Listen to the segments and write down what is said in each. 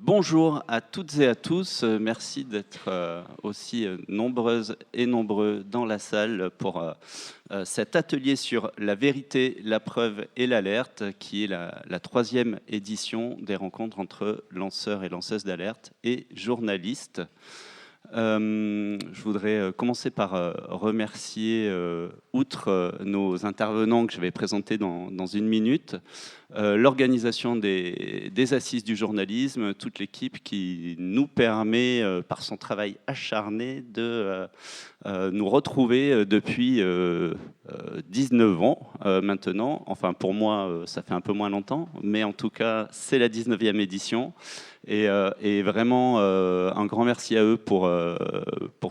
Bonjour à toutes et à tous. Merci d'être aussi nombreuses et nombreux dans la salle pour cet atelier sur la vérité, la preuve et l'alerte, qui est la troisième édition des rencontres entre lanceurs et lanceuses d'alerte et journalistes. Je voudrais commencer par remercier, outre nos intervenants que je vais présenter dans une minute, l'organisation des Assises du journalisme, toute l'équipe qui nous permet, par son travail acharné, de nous retrouver depuis 19 ans maintenant. Enfin, pour moi, ça fait un peu moins longtemps, mais en tout cas, c'est la 19e édition. Et vraiment, un grand merci à eux pour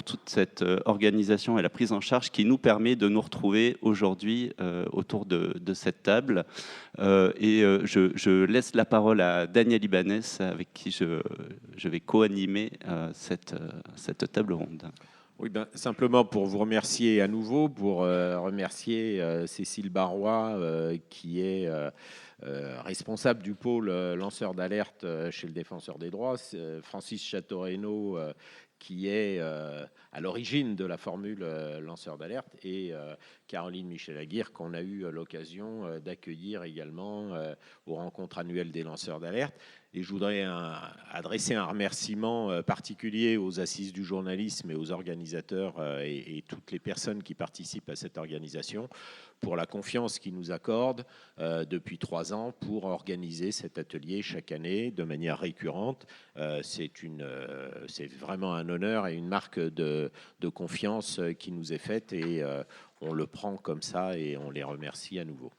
toute cette organisation et la prise en charge qui nous permet de nous retrouver aujourd'hui autour de cette table. Je laisse la parole à Daniel Ibanez, avec qui je vais co-animer cette table ronde. Oui, simplement pour vous remercier à nouveau, pour remercier Cécile Barrois, qui est responsable du pôle lanceur d'alerte chez le Défenseur des droits, Francis Chateau-Reynaud, qui est à l'origine de la formule lanceur d'alerte, et Caroline Michel-Aguirre, qu'on a eu l'occasion d'accueillir également aux rencontres annuelles des lanceurs d'alerte. Et je voudrais adresser un remerciement particulier aux Assises du journalisme et aux organisateurs et toutes les personnes qui participent à cette organisation pour la confiance qu'ils nous accordent depuis 3 ans pour organiser cet atelier chaque année de manière récurrente. C'est vraiment un honneur et une marque de confiance qui nous est faite, et on le prend comme ça et on les remercie à nouveau.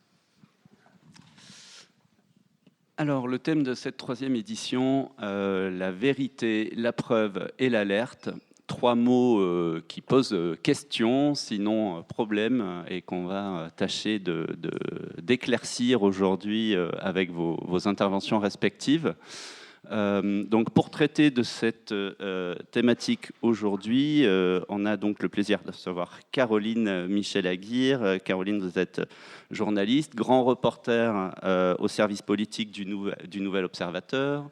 Alors, le thème de cette 3e édition, la vérité, la preuve et l'alerte. 3 mots qui posent question, sinon problème, et qu'on va tâcher d'éclaircir aujourd'hui avec vos interventions respectives. Donc, pour traiter de cette thématique aujourd'hui, on a donc le plaisir de recevoir Caroline Michel-Aguirre. Caroline, vous êtes journaliste, grand reporter au service politique du Nouvel Observateur,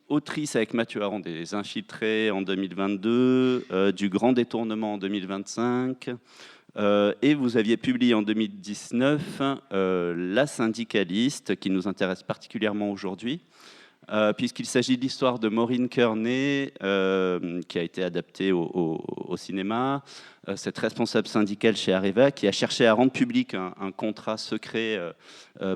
autrice avec Mathieu Aron des Infiltrés en 2022, du Grand Détournement en 2025, et vous aviez publié en 2019 La Syndicaliste, qui nous intéresse particulièrement aujourd'hui, puisqu'il s'agit de l'histoire de Maureen Kearney, qui a été adaptée au cinéma, cette responsable syndicale chez Areva, qui a cherché à rendre public un contrat secret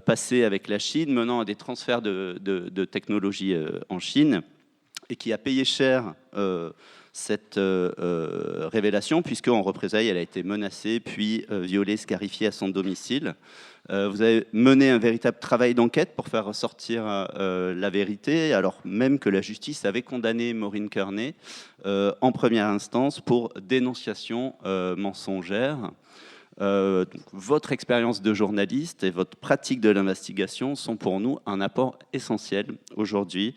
passé avec la Chine, menant à des transferts de technologies en Chine, et qui a payé cher cette révélation, puisqu'en représailles, elle a été menacée, puis violée, scarifiée à son domicile. Vous avez mené un véritable travail d'enquête pour faire ressortir la vérité, alors même que la justice avait condamné Maureen Kearney en première instance pour dénonciation mensongère. Donc, votre expérience de journaliste et votre pratique de l'investigation sont pour nous un apport essentiel aujourd'hui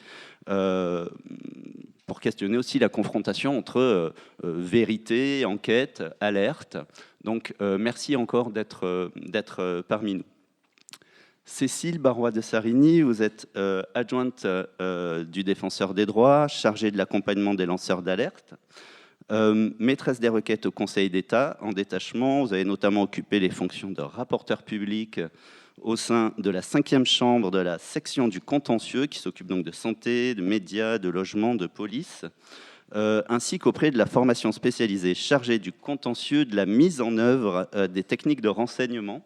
pour questionner aussi la confrontation entre vérité, enquête, alerte. Donc, merci encore d'être parmi nous. Cécile Barrois de Sarigny, vous êtes adjointe du Défenseur des droits, chargée de l'accompagnement des lanceurs d'alerte, maîtresse des requêtes au Conseil d'État en détachement. Vous avez notamment occupé les fonctions de rapporteur public au sein de la 5e chambre de la section du contentieux, qui s'occupe donc de santé, de médias, de logement, de police, ainsi qu'auprès de la formation spécialisée chargée du contentieux de la mise en œuvre des techniques de renseignement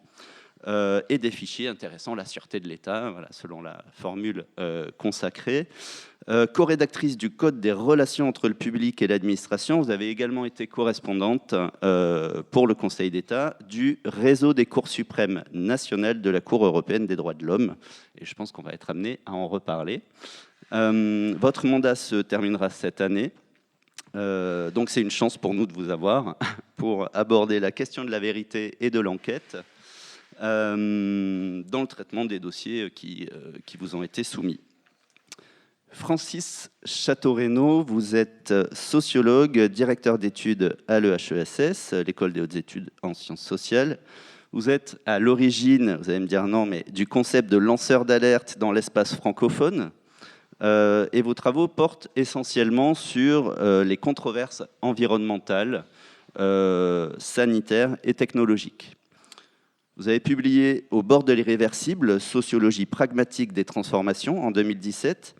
et des fichiers intéressant la sûreté de l'État, voilà, selon la formule consacrée. Co-rédactrice du Code des relations entre le public et l'administration, vous avez également été correspondante pour le Conseil d'État du réseau des cours suprêmes nationales de la Cour européenne des droits de l'homme. Et je pense qu'on va être amené à en reparler. Votre mandat se terminera cette année. Donc c'est une chance pour nous de vous avoir pour aborder la question de la vérité et de l'enquête dans le traitement des dossiers qui vous ont été soumis. Francis Chateau-Reynaud, vous êtes sociologue, directeur d'études à l'EHESS, l'École des hautes études en sciences sociales. Vous êtes à l'origine, vous allez me dire non, mais du concept de lanceur d'alerte dans l'espace francophone. Et vos travaux portent essentiellement sur les controverses environnementales, sanitaires et technologiques. Vous avez publié Au bord de l'irréversible, sociologie pragmatique des transformations en 2017,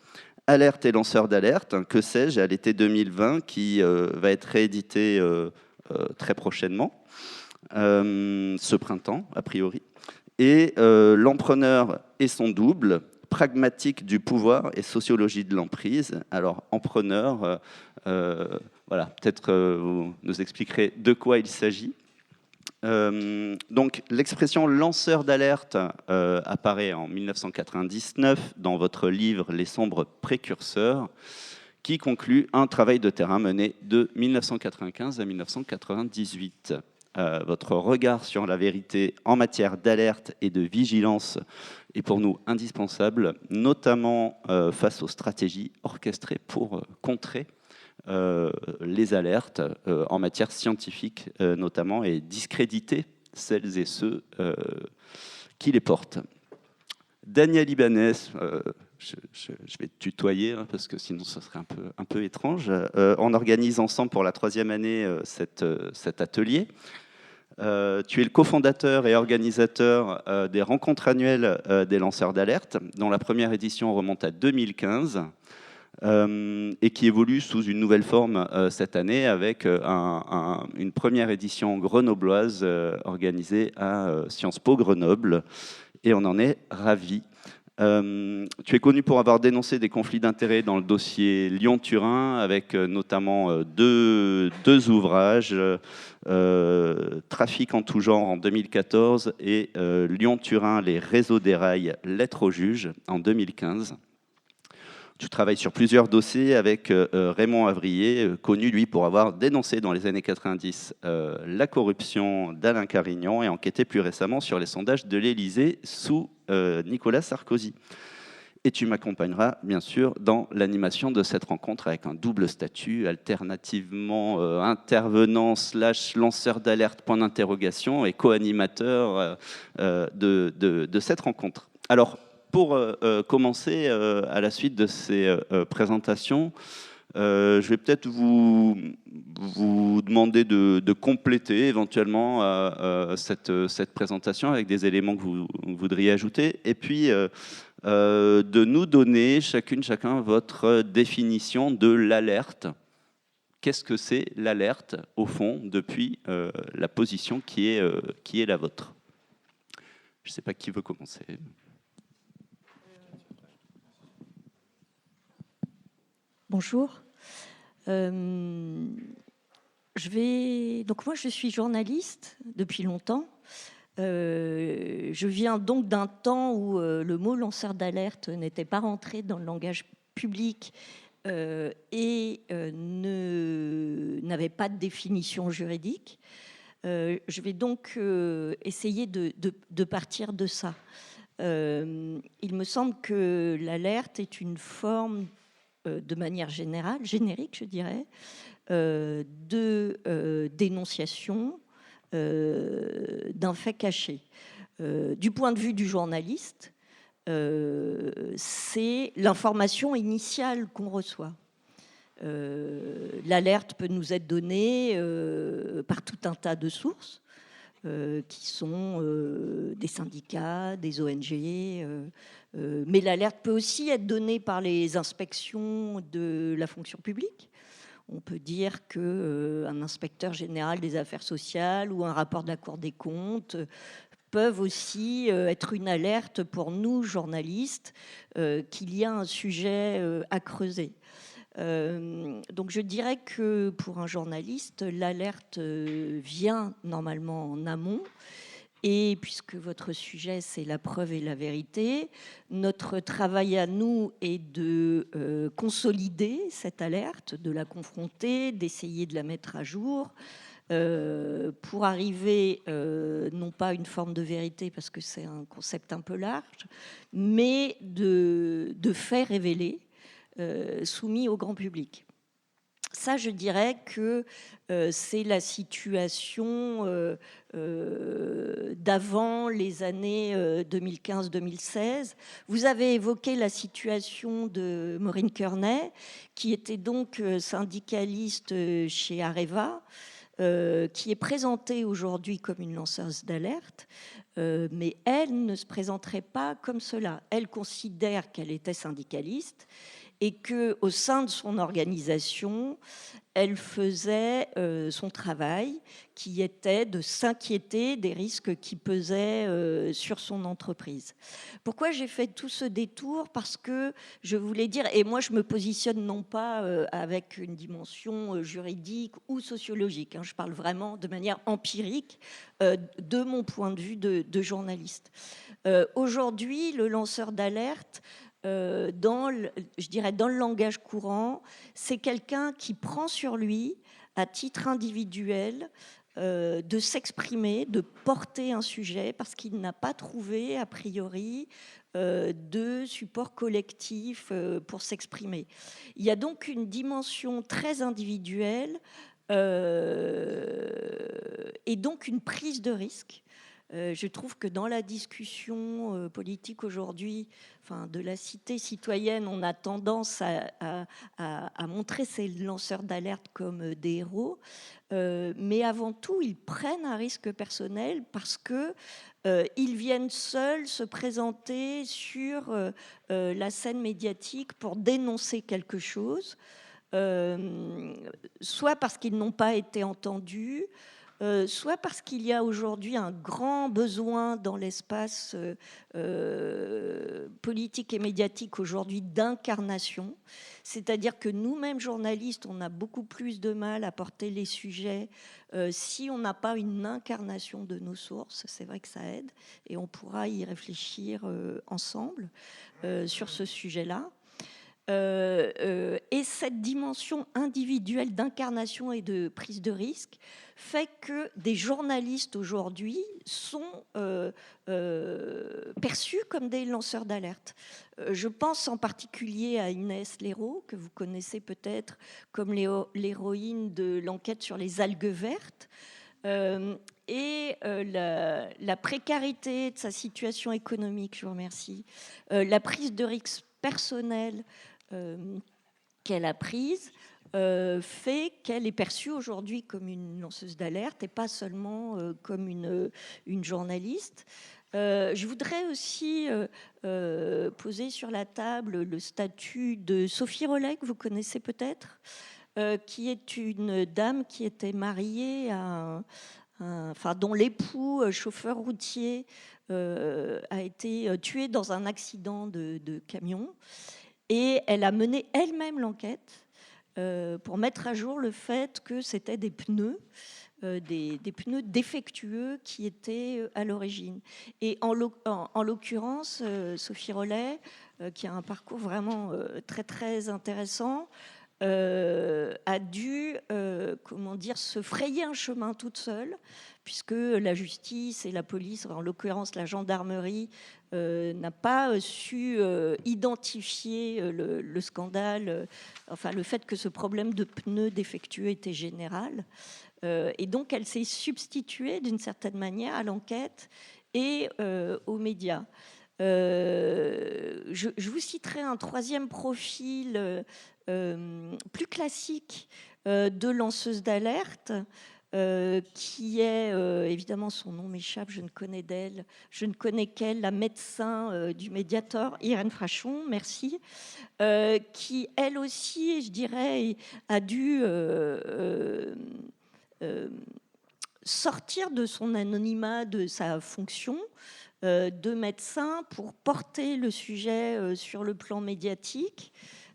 Alerte et lanceur d'alerte, que sais-je, à l'été 2020, qui va être réédité très prochainement, ce printemps, a priori. Et L'empreneur et son double, pragmatique du pouvoir et sociologie de l'emprise. Alors, empreneur, voilà, peut-être vous nous expliquerez de quoi il s'agit. Donc, l'expression lanceur d'alerte apparaît en 1999 dans votre livre Les sombres précurseurs, qui conclut un travail de terrain mené de 1995 à 1998. Votre regard sur la vérité en matière d'alerte et de vigilance est pour nous indispensable, notamment face aux stratégies orchestrées pour contrer les alertes en matière scientifique notamment, et discréditer celles et ceux qui les portent. Daniel Ibanez, je vais te tutoyer hein, parce que sinon ce serait un peu étrange. On organise ensemble pour la 3e année cet atelier. Tu es le cofondateur et organisateur des rencontres annuelles des lanceurs d'alerte, dont la première édition remonte à 2015 et qui évolue sous une nouvelle forme cette année avec une première édition grenobloise organisée à Sciences Po Grenoble, et on en est ravis. Tu es connu pour avoir dénoncé des conflits d'intérêts dans le dossier Lyon-Turin, avec notamment deux ouvrages, Trafic en tout genre en 2014 et Lyon-Turin, les réseaux des rails, lettres au juge en 2015. Tu travailles sur plusieurs dossiers avec Raymond Avrier, connu lui pour avoir dénoncé dans les années 90 la corruption d'Alain Carignan et enquêté plus récemment sur les sondages de l'Élysée sous Nicolas Sarkozy. Et tu m'accompagneras bien sûr dans l'animation de cette rencontre avec un double statut, alternativement intervenant / lanceur d'alerte point d'interrogation et co-animateur de cette rencontre. Alors, pour commencer, à la suite de ces présentations, je vais peut-être vous demander de compléter éventuellement cette présentation avec des éléments que vous voudriez ajouter, et puis de nous donner chacun votre définition de l'alerte. Qu'est-ce que c'est l'alerte, au fond, depuis la position qui est la vôtre? Je ne sais pas qui veut commencer. Bonjour. Donc moi, je suis journaliste depuis longtemps. Je viens donc d'un temps où le mot lanceur d'alerte n'était pas rentré dans le langage public et n'avait pas de définition juridique. Je vais donc essayer de partir de ça. Il me semble que l'alerte est une forme de manière générale, générique, je dirais, de dénonciation d'un fait caché. Du point de vue du journaliste, c'est l'information initiale qu'on reçoit. L'alerte peut nous être donnée par tout un tas de sources, qui sont des syndicats, des ONG, mais l'alerte peut aussi être donnée par les inspections de la fonction publique. On peut dire qu'un inspecteur général des affaires sociales ou un rapport de la Cour des comptes peuvent aussi être une alerte pour nous, journalistes, qu'il y a un sujet à creuser. Donc je dirais que pour un journaliste, l'alerte vient normalement en amont. Et puisque votre sujet, c'est la preuve et la vérité, notre travail à nous est de consolider cette alerte, de la confronter, d'essayer de la mettre à jour, pour arriver non pas à une forme de vérité, parce que c'est un concept un peu large, mais de faits révélés, soumis au grand public. Ça, je dirais que c'est la situation d'avant les années 2015-2016. Vous avez évoqué la situation de Maureen Kearney, qui était donc syndicaliste chez Areva, qui est présentée aujourd'hui comme une lanceuse d'alerte, mais elle ne se présenterait pas comme cela. Elle considère qu'elle était syndicaliste et qu'au sein de son organisation, elle faisait son travail, qui était de s'inquiéter des risques qui pesaient sur son entreprise. Pourquoi j'ai fait tout ce détour? Parce que je voulais dire, et moi je me positionne non pas avec une dimension juridique ou sociologique, je parle vraiment de manière empirique de mon point de vue de journaliste. Aujourd'hui, le lanceur d'alerte, je dirais dans le langage courant, c'est quelqu'un qui prend sur lui, à titre individuel, de s'exprimer, de porter un sujet, parce qu'il n'a pas trouvé, a priori, de support collectif pour s'exprimer. Il y a donc une dimension très individuelle et donc une prise de risque. Je trouve que dans la discussion politique aujourd'hui, de la cité citoyenne, on a tendance à montrer ces lanceurs d'alerte comme des héros, mais avant tout, ils prennent un risque personnel parce que ils viennent seuls se présenter sur la scène médiatique pour dénoncer quelque chose, soit parce qu'ils n'ont pas été entendus, soit parce qu'il y a aujourd'hui un grand besoin dans l'espace politique et médiatique aujourd'hui d'incarnation. C'est-à-dire que nous-mêmes, journalistes, on a beaucoup plus de mal à porter les sujets si on n'a pas une incarnation de nos sources. C'est vrai que ça aide et on pourra y réfléchir ensemble sur ce sujet-là. Et cette dimension individuelle d'incarnation et de prise de risque fait que des journalistes aujourd'hui sont perçus comme des lanceurs d'alerte. Je pense en particulier à Inès Léraud, que vous connaissez peut-être comme l'héroïne de l'enquête sur les algues vertes. Et la précarité de sa situation économique, je vous remercie, la prise de risque personnelle qu'elle a prise fait qu'elle est perçue aujourd'hui comme une lanceuse d'alerte et pas seulement comme une journaliste. Je voudrais aussi poser sur la table le statut de Sophie Rollet, que vous connaissez peut-être, qui est une dame qui était mariée à dont l'époux, chauffeur routier, a été tué dans un accident de camion. Et elle a mené elle-même l'enquête pour mettre à jour le fait que c'était des pneus, des pneus défectueux qui étaient à l'origine. Et en l'occurrence, Sophie Rollet, qui a un parcours vraiment très très intéressant, a dû se frayer un chemin toute seule, puisque la justice et la police, en l'occurrence la gendarmerie, n'a pas su identifier le scandale, le fait que ce problème de pneus défectueux était général. Et donc elle s'est substituée d'une certaine manière à l'enquête et aux médias. Je vous citerai un troisième profil plus classique de lanceuse d'alerte, qui est, évidemment son nom m'échappe, je ne connais qu'elle, la médecin du Mediator, Irène Frachon, merci, qui elle aussi, je dirais, a dû sortir de son anonymat, de sa fonction de médecin pour porter le sujet sur le plan médiatique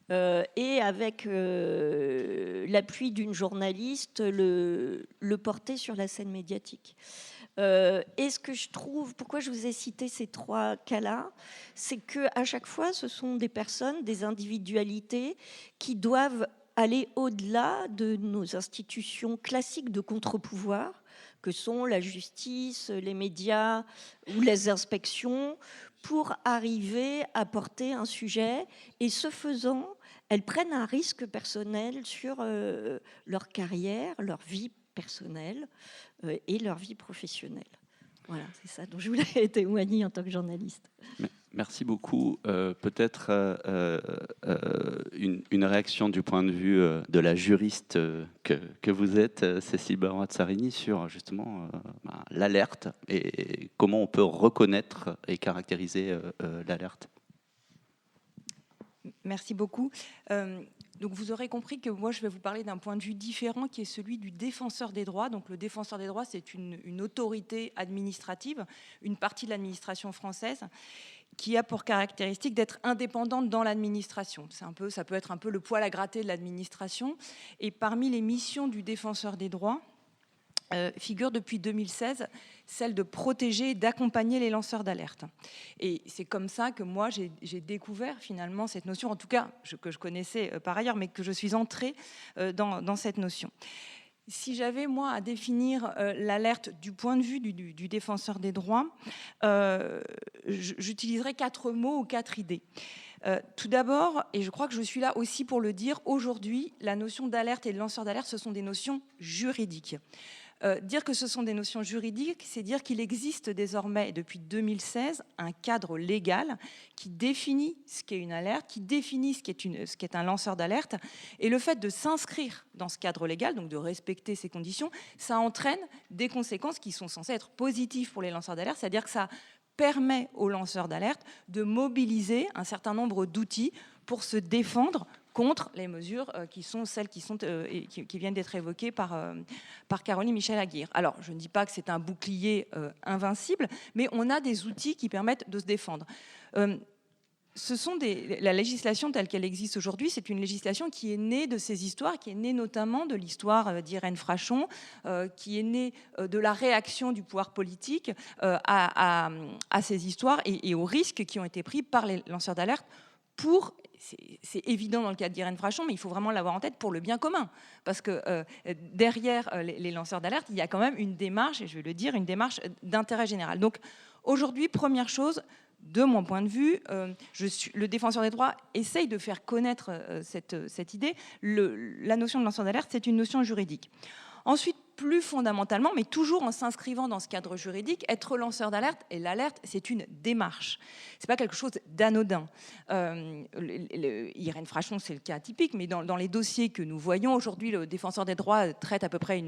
et avec l'appui d'une journaliste le porter sur la scène médiatique. Et ce que je trouve, pourquoi je vous ai cité ces trois cas-là, c'est qu'à chaque fois, ce sont des personnes, des individualités qui doivent aller au-delà de nos institutions classiques de contre-pouvoir, que sont la justice, les médias ou les inspections, pour arriver à porter un sujet. Et ce faisant, elles prennent un risque personnel sur leur carrière, leur vie personnelle et leur vie professionnelle. Voilà, c'est ça dont je voulais témoigner en tant que journaliste. Merci beaucoup. Peut-être une réaction du point de vue de la juriste que vous êtes, Cécile Baroin-Tsarini, sur justement l'alerte et comment on peut reconnaître et caractériser l'alerte. Merci beaucoup. Donc vous aurez compris que moi je vais vous parler d'un point de vue différent qui est celui du défenseur des droits. Donc le défenseur des droits, c'est une autorité administrative, une partie de l'administration française qui a pour caractéristique d'être indépendante dans l'administration. Ça peut être un peu le poil à gratter de l'administration. Et parmi les missions du défenseur des droits, figure depuis 2016 celle de protéger et d'accompagner les lanceurs d'alerte. Et c'est comme ça que moi j'ai découvert finalement cette notion, en tout cas que je connaissais par ailleurs, mais que je suis entrée dans cette notion. Si j'avais, moi, à définir l'alerte du point de vue du défenseur des droits, j'utiliserais 4 mots ou 4 idées. Tout d'abord, et je crois que je suis là aussi pour le dire, aujourd'hui, la notion d'alerte et de lanceur d'alerte, ce sont des notions juridiques. Dire que ce sont des notions juridiques, c'est dire qu'il existe désormais, depuis 2016, un cadre légal qui définit ce qu'est une alerte, qui définit ce qu'est un lanceur d'alerte. Et le fait de s'inscrire dans ce cadre légal, donc de respecter ces conditions, ça entraîne des conséquences qui sont censées être positives pour les lanceurs d'alerte, c'est-à-dire que ça permet aux lanceurs d'alerte de mobiliser un certain nombre d'outils pour se défendre contre les mesures qui sont celles qui viennent d'être évoquées par Caroline Michel-Aguirre. Alors, je ne dis pas que c'est un bouclier invincible, mais on a des outils qui permettent de se défendre. La législation telle qu'elle existe aujourd'hui, c'est une législation qui est née de ces histoires, qui est née notamment de l'histoire d'Irène Frachon, qui est née de la réaction du pouvoir politique à ces histoires et aux risques qui ont été pris par les lanceurs d'alerte pour... C'est évident dans le cas d'Irène Frachon, mais il faut vraiment l'avoir en tête pour le bien commun. Parce que derrière les lanceurs d'alerte, il y a quand même une démarche, et je vais le dire, une démarche d'intérêt général. Donc aujourd'hui, première chose, de mon point de vue, le défenseur des droits essaye de faire connaître cette idée. La notion de lanceur d'alerte, c'est une notion juridique. Ensuite, plus fondamentalement, mais toujours en s'inscrivant dans ce cadre juridique, être lanceur d'alerte, et l'alerte, c'est une démarche. C'est pas quelque chose d'anodin. Irène Frachon, c'est le cas typique, mais dans les dossiers que nous voyons aujourd'hui, le défenseur des droits traite à peu près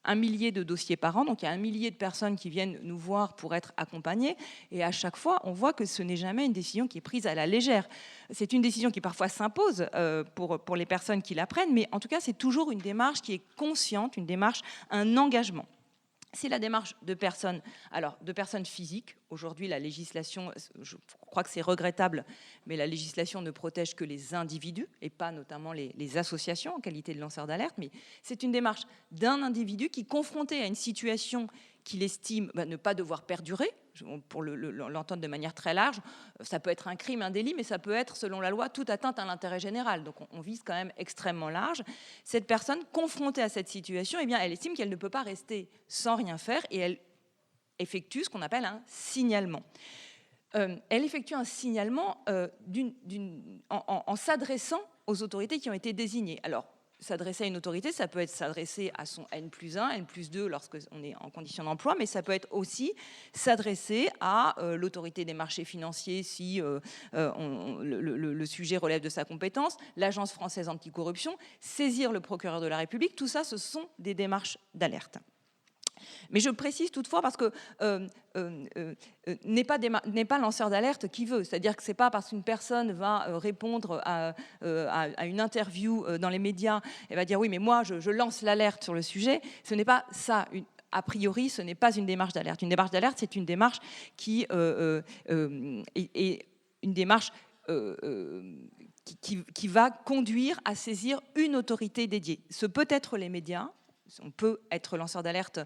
1 millier de dossiers par an, donc il y a 1 millier de personnes qui viennent nous voir pour être accompagnées, et à chaque fois, on voit que ce n'est jamais une décision qui est prise à la légère. C'est une décision qui parfois s'impose pour les personnes qui la prennent, mais en tout cas, c'est toujours une démarche qui est consciente, une démarche, un engagement. C'est la démarche de personnes physiques. Aujourd'hui, la législation, je crois que c'est regrettable, mais la législation ne protège que les individus et pas notamment les associations en qualité de lanceurs d'alerte. Mais c'est une démarche d'un individu qui, confronté à une situation qu'il estime ne pas devoir perdurer, pour l'entendre de manière très large, ça peut être un crime, un délit, mais ça peut être, selon la loi, toute atteinte à l'intérêt général. Donc on vise quand même extrêmement large. Cette personne, confrontée à cette situation, eh bien, elle estime qu'elle ne peut pas rester sans rien faire et elle effectue ce qu'on appelle un signalement. Elle effectue un signalement en s'adressant aux autorités qui ont été désignées. Alors, s'adresser à une autorité, ça peut être s'adresser à son N+1, N+2 lorsqu'on est en condition d'emploi, mais ça peut être aussi s'adresser à l'autorité des marchés financiers si le sujet relève de sa compétence, l'Agence française anticorruption, saisir le procureur de la République, tout ça, ce sont des démarches d'alerte. Mais je précise toutefois parce que n'est pas lanceur d'alerte qui veut. C'est-à-dire que ce n'est pas parce qu'une personne va répondre à une interview dans les médias, elle va dire oui, mais moi je lance l'alerte sur le sujet. Ce n'est pas ça. A priori, ce n'est pas une démarche d'alerte. Une démarche d'alerte, c'est une démarche qui est une démarche qui va conduire à saisir une autorité dédiée. Ce peut être les médias. On peut être lanceur d'alerte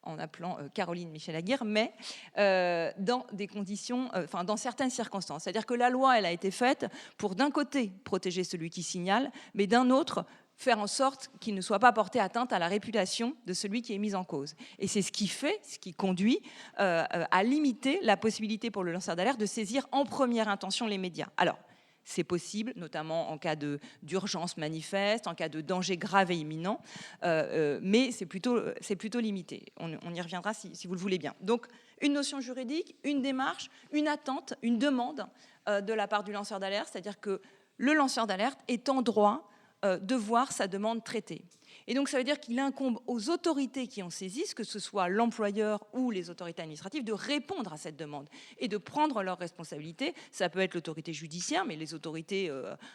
en appelant Caroline Michel-Aguirre, mais dans des conditions, dans certaines circonstances. C'est-à-dire que la loi, elle a été faite pour, d'un côté, protéger celui qui signale, mais d'un autre, faire en sorte qu'il ne soit pas porté atteinte à la réputation de celui qui est mis en cause. Et c'est ce qui conduit à limiter la possibilité pour le lanceur d'alerte de saisir en première intention les médias. Alors, c'est possible, notamment en cas d'urgence manifeste, en cas de danger grave et imminent, mais c'est plutôt limité. On y reviendra si vous le voulez bien. Donc, une notion juridique, une démarche, une attente, une demande de la part du lanceur d'alerte, c'est-à-dire que le lanceur d'alerte est en droit de voir sa demande traitée. Et donc, ça veut dire qu'il incombe aux autorités qui en saisissent, que ce soit l'employeur ou les autorités administratives, de répondre à cette demande et de prendre leurs responsabilités. Ça peut être l'autorité judiciaire, mais les autorités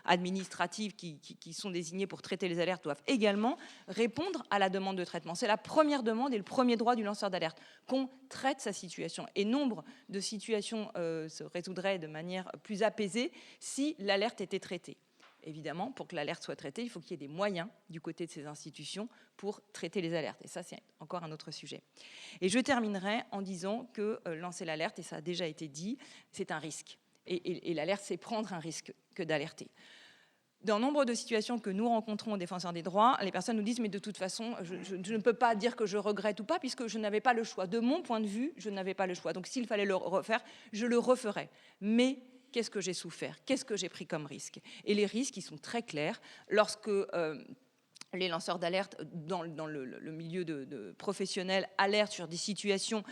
administratives qui sont désignées pour traiter les alertes doivent également répondre à la demande de traitement. C'est la première demande et le premier droit du lanceur d'alerte, qu'on traite sa situation. Et nombre de situations se résoudraient de manière plus apaisée si l'alerte était traitée. Évidemment, pour que l'alerte soit traitée, il faut qu'il y ait des moyens du côté de ces institutions pour traiter les alertes. Et ça, c'est encore un autre sujet. Et je terminerai en disant que lancer l'alerte, et ça a déjà été dit, c'est un risque. Et l'alerte, c'est prendre un risque que d'alerter. Dans nombre de situations que nous rencontrons aux défenseurs des droits, les personnes nous disent « mais de toute façon, je ne peux pas dire que je regrette ou pas, puisque je n'avais pas le choix. De mon point de vue, je n'avais pas le choix. Donc s'il fallait le refaire, je le referais. Mais qu'est-ce que j'ai souffert? Qu'est-ce que j'ai pris comme risque? » Et les risques, ils sont très clairs. Lorsque les lanceurs d'alerte dans le milieu professionnel alertent sur des situations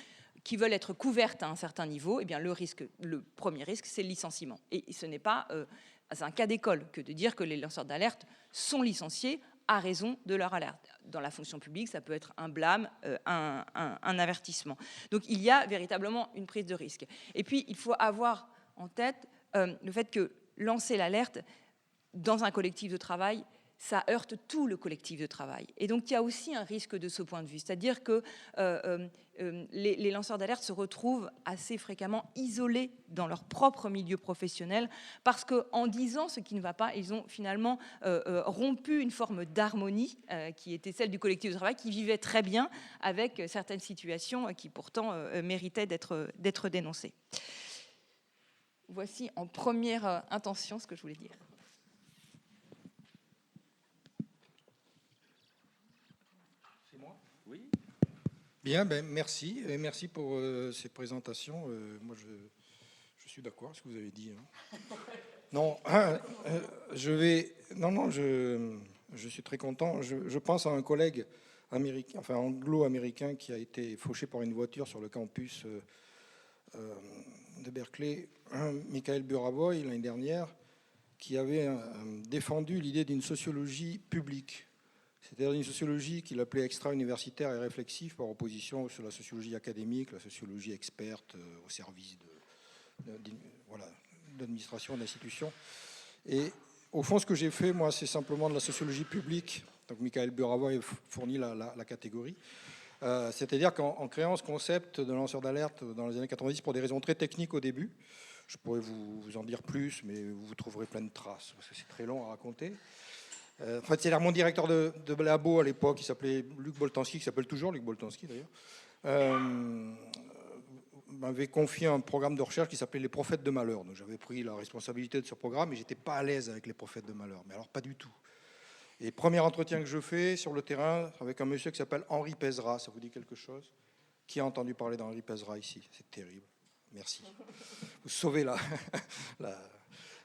qui veulent être couvertes à un certain niveau, eh bien le premier risque, c'est le licenciement. Et ce n'est pas un cas d'école que de dire que les lanceurs d'alerte sont licenciés à raison de leur alerte. Dans la fonction publique, ça peut être un blâme, un avertissement. Donc il y a véritablement une prise de risque. Et puis, il faut avoir en tête le fait que lancer l'alerte dans un collectif de travail, ça heurte tout le collectif de travail. Et donc, il y a aussi un risque de ce point de vue. C'est-à-dire que les lanceurs d'alerte se retrouvent assez fréquemment isolés dans leur propre milieu professionnel parce qu'en disant ce qui ne va pas, ils ont finalement rompu une forme d'harmonie qui était celle du collectif de travail, qui vivait très bien avec certaines situations qui pourtant méritaient d'être dénoncées. Voici en première intention ce que je voulais dire. C'est moi ? Oui. Bien, merci. Et merci pour ces présentations. Moi, je suis d'accord avec ce que vous avez dit. Hein. Non, je suis très content. Je pense à un collègue américain, enfin anglo-américain, qui a été fauché par une voiture sur le campus de Berkeley, Michael Burawoy, l'année dernière, qui avait défendu l'idée d'une sociologie publique, c'est-à-dire une sociologie qu'il appelait extra-universitaire et réflexive par opposition sur la sociologie académique, la sociologie experte au service d'administration, d'institutions. Et au fond, ce que j'ai fait, moi, c'est simplement de la sociologie publique. Donc Michael Burawoy fournit la catégorie. C'est-à-dire qu'en créant ce concept de lanceur d'alerte dans les années 90 pour des raisons très techniques au début, je pourrais vous en dire plus, mais vous trouverez plein de traces, parce que c'est très long à raconter. En fait, c'est mon directeur de labo à l'époque, qui s'appelait Luc Boltanski, qui s'appelle toujours Luc Boltanski d'ailleurs, m'avait confié un programme de recherche qui s'appelait Les Prophètes de Malheur. Donc j'avais pris la responsabilité de ce programme, et j'étais pas à l'aise avec les Prophètes de Malheur, mais alors pas du tout. Et premier entretien que je fais sur le terrain avec un monsieur qui s'appelle Henri Pézra, ça vous dit quelque chose? Qui a entendu parler d'Henri Pézra ici? C'est terrible. Merci. Vous sauvez là.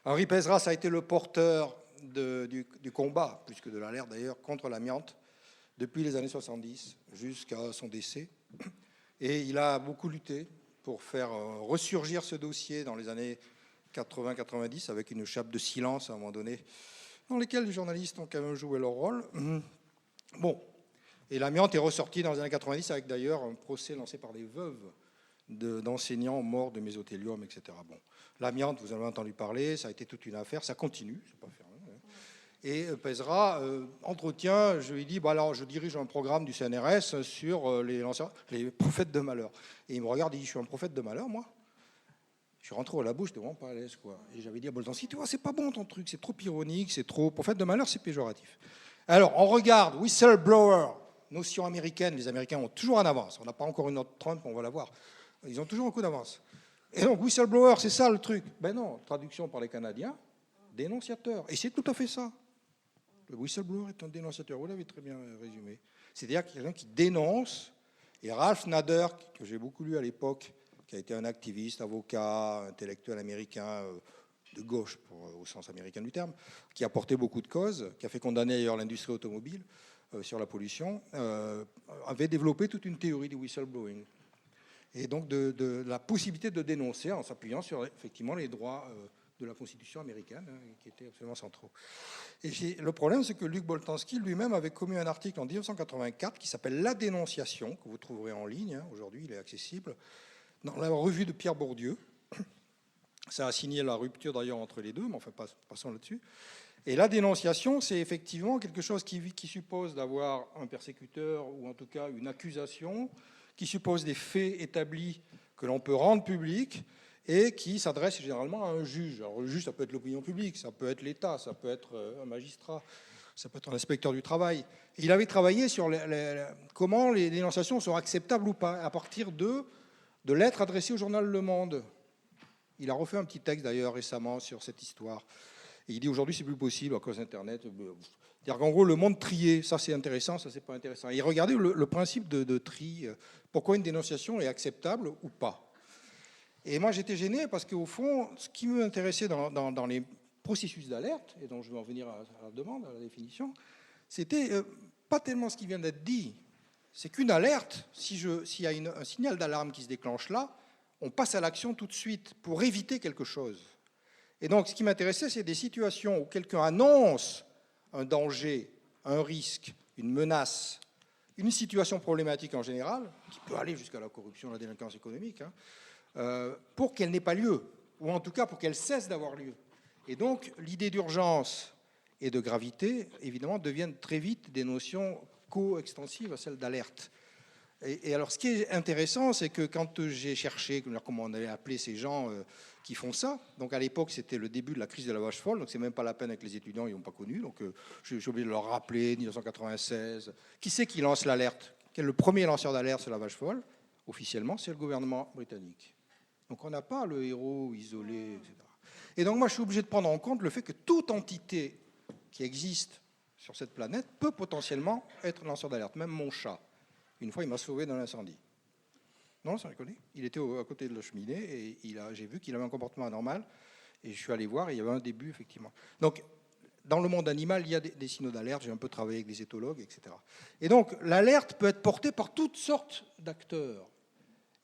Henri Pézra, ça a été le porteur du combat, plus que de l'alerte d'ailleurs, contre l'amiante, depuis les années 70 jusqu'à son décès. Et il a beaucoup lutté pour faire ressurgir ce dossier dans les années 80-90 avec une chape de silence à un moment donné, dans lesquels les journalistes ont quand même joué leur rôle. Bon, et l'amiante est ressortie dans les années 90 avec d'ailleurs un procès lancé par des veuves d'enseignants morts de mésothéliome, etc. Bon, l'amiante, vous en avez entendu parler, ça a été toute une affaire, ça continue, c'est pas fermé. Et Pézra, entretien, je lui dis, bon alors je dirige un programme du CNRS sur les prophètes de malheur. Et il me regarde et dit, je suis un prophète de malheur, moi? Je suis rentré au labo, j'étais vraiment pas à l'aise, quoi. Et j'avais dit à Boltanski, tu vois, c'est pas bon ton truc, c'est trop ironique, c'est trop... Prophète de malheur, c'est péjoratif. Alors, on regarde whistleblower, notion américaine, les Américains ont toujours en avance. On n'a pas encore une autre Trump, on va la voir. Ils ont toujours un coup d'avance. Et donc, whistleblower, c'est ça le truc. Ben non, traduction par les Canadiens, dénonciateur. Et c'est tout à fait ça. Le whistleblower est un dénonciateur, vous l'avez très bien résumé. C'est-à-dire qu'il y a quelqu'un qui dénonce, et Ralph Nader, que j'ai beaucoup lu à l'époque, qui a été un activiste, avocat, intellectuel américain, de gauche au sens américain du terme, qui a porté beaucoup de causes, qui a fait condamner d'ailleurs l'industrie automobile sur la pollution, avait développé toute une théorie du whistleblowing. Et donc de la possibilité de dénoncer en s'appuyant sur effectivement les droits de la Constitution américaine, qui étaient absolument centraux. Et le problème, c'est que Luc Boltanski lui-même avait commis un article en 1984 qui s'appelle La dénonciation, que vous trouverez en ligne, aujourd'hui il est accessible, dans la revue de Pierre Bourdieu. Ça a signé la rupture d'ailleurs entre les deux, mais enfin passons là-dessus. Et la dénonciation, c'est effectivement quelque chose qui suppose d'avoir un persécuteur, ou en tout cas une accusation, qui suppose des faits établis que l'on peut rendre publics, et qui s'adresse généralement à un juge. Alors le juge, ça peut être l'opinion publique, ça peut être l'État, ça peut être un magistrat, ça peut être un inspecteur du travail. Et il avait travaillé sur comment les dénonciations sont acceptables ou pas, à partir de lettres adressées au journal Le Monde. Il a refait un petit texte d'ailleurs récemment sur cette histoire. Et il dit aujourd'hui c'est plus possible à cause d'Internet. C'est-à-dire qu'en gros le monde trié, ça c'est intéressant, ça c'est pas intéressant. Et regardez le principe de tri, pourquoi une dénonciation est acceptable ou pas. Et moi j'étais gêné parce qu'au fond, ce qui m'intéressait dans les processus d'alerte, et donc je vais en venir à la demande, à la définition, c'était pas tellement ce qui vient d'être dit, c'est qu'une alerte, s'il y a un signal d'alarme qui se déclenche là, on passe à l'action tout de suite pour éviter quelque chose. Et donc, ce qui m'intéressait, c'est des situations où quelqu'un annonce un danger, un risque, une menace, une situation problématique en général, qui peut aller jusqu'à la corruption, la délinquance économique, pour qu'elle n'ait pas lieu, ou en tout cas pour qu'elle cesse d'avoir lieu. Et donc, l'idée d'urgence et de gravité, évidemment, deviennent très vite des notions co-extensives à celles d'alerte. Et alors, ce qui est intéressant, c'est que quand j'ai cherché comment on allait appeler ces gens qui font ça, donc à l'époque, c'était le début de la crise de la vache folle, donc c'est même pas la peine avec les étudiants, ils n'ont pas connu, donc j'ai oublié de leur rappeler, 1996. Qui c'est qui lance l'alerte? Quel est le premier lanceur d'alerte sur la vache folle? Officiellement, c'est le gouvernement britannique. Donc on n'a pas le héros isolé, etc. Et donc moi, je suis obligé de prendre en compte le fait que toute entité qui existe sur cette planète peut potentiellement être lanceur d'alerte, même mon chat. Une fois, il m'a sauvé dans l'incendie. Non, ça reconnaît. Il était à côté de la cheminée et j'ai vu qu'il avait un comportement anormal. Et je suis allé voir et il y avait un début, effectivement. Donc, dans le monde animal, il y a des signaux d'alerte. J'ai un peu travaillé avec des éthologues, etc. Et donc, l'alerte peut être portée par toutes sortes d'acteurs.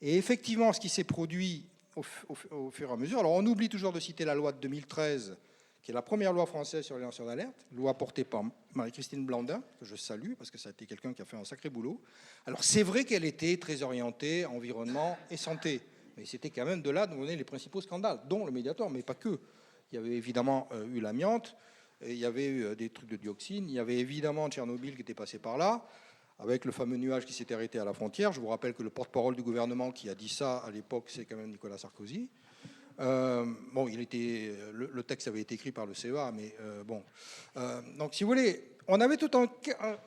Et effectivement, ce qui s'est produit au fur et à mesure... Alors, on oublie toujours de citer la loi de 2013, qui est la première loi française sur les lanceurs d'alerte, loi portée par Marie-Christine Blandin, que je salue, parce que ça a été quelqu'un qui a fait un sacré boulot. Alors c'est vrai qu'elle était très orientée environnement et santé, mais c'était quand même de là d'où venaient les principaux scandales, dont le Mediator, mais pas que. Il y avait évidemment eu l'amiante, il y avait eu des trucs de dioxine, il y avait évidemment Tchernobyl qui était passé par là, avec le fameux nuage qui s'était arrêté à la frontière. Je vous rappelle que le porte-parole du gouvernement qui a dit ça à l'époque, c'est quand même Nicolas Sarkozy. Bon, le texte avait été écrit par le CEA, mais bon. Donc, si vous voulez, on avait tout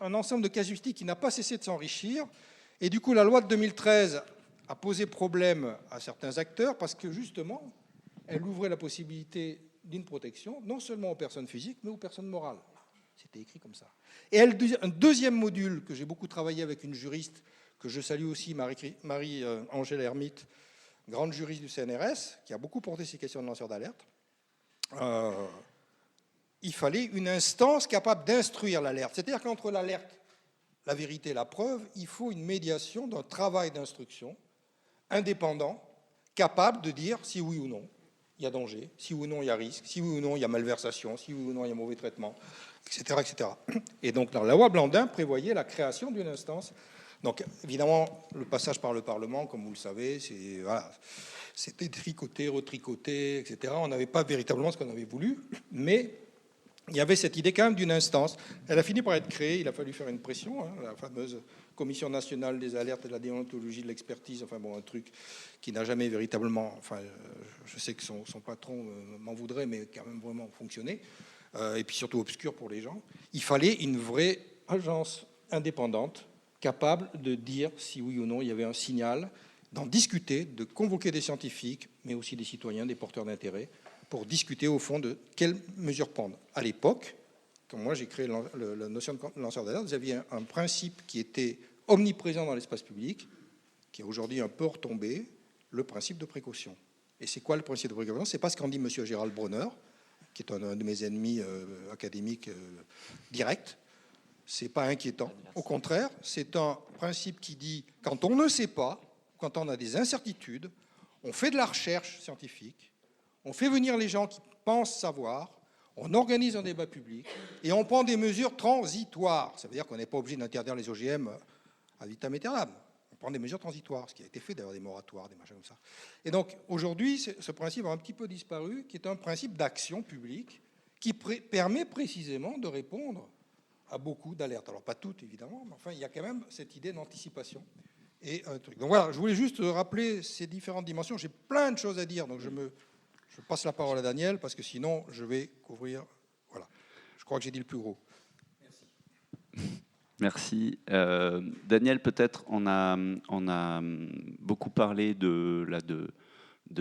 un ensemble de casuistiques qui n'a pas cessé de s'enrichir. Et du coup, la loi de 2013 a posé problème à certains acteurs parce que, justement, elle ouvrait la possibilité d'une protection, non seulement aux personnes physiques, mais aux personnes morales. C'était écrit comme ça. Et un deuxième module que j'ai beaucoup travaillé avec une juriste, que je salue aussi, Marie-Angèle Hermite, grande juriste du CNRS, qui a beaucoup porté ces questions de lanceurs d'alerte, il fallait une instance capable d'instruire l'alerte. C'est-à-dire qu'entre l'alerte, la vérité et la preuve, il faut une médiation d'un travail d'instruction indépendant, capable de dire si oui ou non il y a danger, si oui ou non il y a risque, si oui ou non il y a malversation, si oui ou non il y a mauvais traitement, etc. etc. Et donc la loi Blandin prévoyait la création d'une instance. Donc, évidemment, le passage par le Parlement, comme vous le savez, c'était tricoté, retricoté, etc. On n'avait pas véritablement ce qu'on avait voulu, mais il y avait cette idée quand même d'une instance. Elle a fini par être créée, il a fallu faire une pression, la fameuse Commission nationale des alertes et de la déontologie de l'expertise, enfin bon, un truc qui n'a jamais véritablement, enfin, je sais que son patron m'en voudrait, mais quand même vraiment fonctionné, et puis surtout obscur pour les gens. Il fallait une vraie agence indépendante, capable de dire si oui ou non il y avait un signal, d'en discuter, de convoquer des scientifiques, mais aussi des citoyens, des porteurs d'intérêt, pour discuter au fond de quelles mesures prendre. À l'époque, quand moi j'ai créé la notion de lanceur d'alerte, vous aviez un principe qui était omniprésent dans l'espace public, qui est aujourd'hui un peu retombé, le principe de précaution. Et c'est quoi le principe de précaution? C'est pas ce qu'en dit M. Gérald Bronner, qui est un de mes ennemis académiques directs. C'est pas inquiétant. Au contraire, c'est un principe qui dit quand on ne sait pas, quand on a des incertitudes, on fait de la recherche scientifique, on fait venir les gens qui pensent savoir, on organise un débat public et on prend des mesures transitoires. Ça veut dire qu'on n'est pas obligé d'interdire les OGM à vitam aeternam. On prend des mesures transitoires, ce qui a été fait d'ailleurs, des moratoires, des machins comme ça. Et donc aujourd'hui, ce principe a un petit peu disparu, qui est un principe d'action publique qui permet précisément de répondre à beaucoup d'alertes. Alors pas toutes évidemment, mais enfin il y a quand même cette idée d'anticipation et un truc. Donc voilà, je voulais juste rappeler ces différentes dimensions. J'ai plein de choses à dire, donc je passe la parole à Daniel parce que sinon je vais couvrir. Voilà, je crois que j'ai dit le plus gros. Merci. Daniel, peut-être on a beaucoup parlé de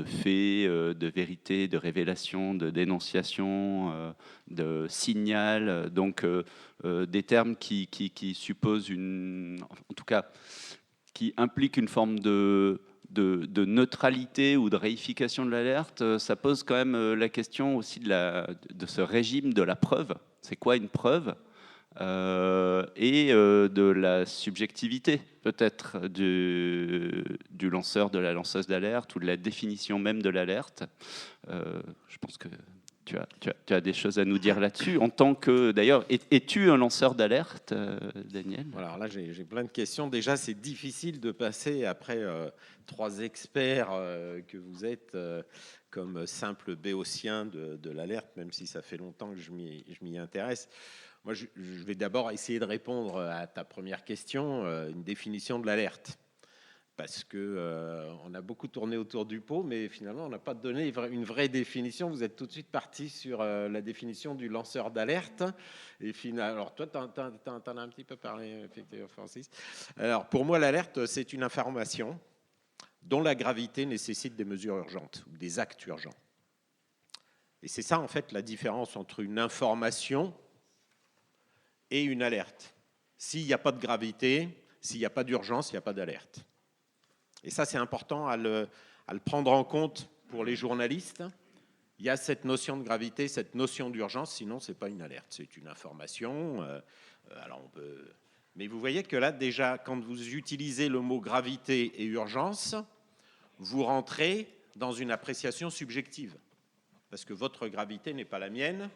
faits, de vérité, de révélation, de dénonciation, de signal, donc des termes qui supposent en tout cas, qui impliquent une forme de neutralité ou de réification de l'alerte. Ça pose quand même la question aussi de ce régime de la preuve. C'est quoi une preuve ? Et de la subjectivité peut-être du lanceur, de la lanceuse d'alerte ou de la définition même de l'alerte. Je pense que tu as des choses à nous dire là-dessus. En tant que, d'ailleurs, es-tu un lanceur d'alerte, Daniel ? Alors là, j'ai plein de questions. Déjà, c'est difficile de passer après 3 experts que vous êtes comme simple béotien de l'alerte, même si ça fait longtemps que je m'y intéresse. Moi, je vais d'abord essayer de répondre à ta première question, une définition de l'alerte. Parce qu'on a beaucoup tourné autour du pot, mais finalement, on n'a pas donné une vraie définition. Vous êtes tout de suite parti sur la définition du lanceur d'alerte. Et alors, toi, tu en as un petit peu parlé, Francis. Alors, pour moi, l'alerte, c'est une information dont la gravité nécessite des mesures urgentes ou des actes urgents. Et c'est ça, en fait, la différence entre une information et une alerte. S'il n'y a pas de gravité, s'il n'y a pas d'urgence, il n'y a pas d'alerte. Et ça, c'est important à le prendre en compte pour les journalistes. Il y a cette notion de gravité, cette notion d'urgence, sinon, ce n'est pas une alerte, c'est une information. Alors on peut... Mais vous voyez que là, déjà, quand vous utilisez le mot gravité et urgence, vous rentrez dans une appréciation subjective. Parce que votre gravité n'est pas la mienne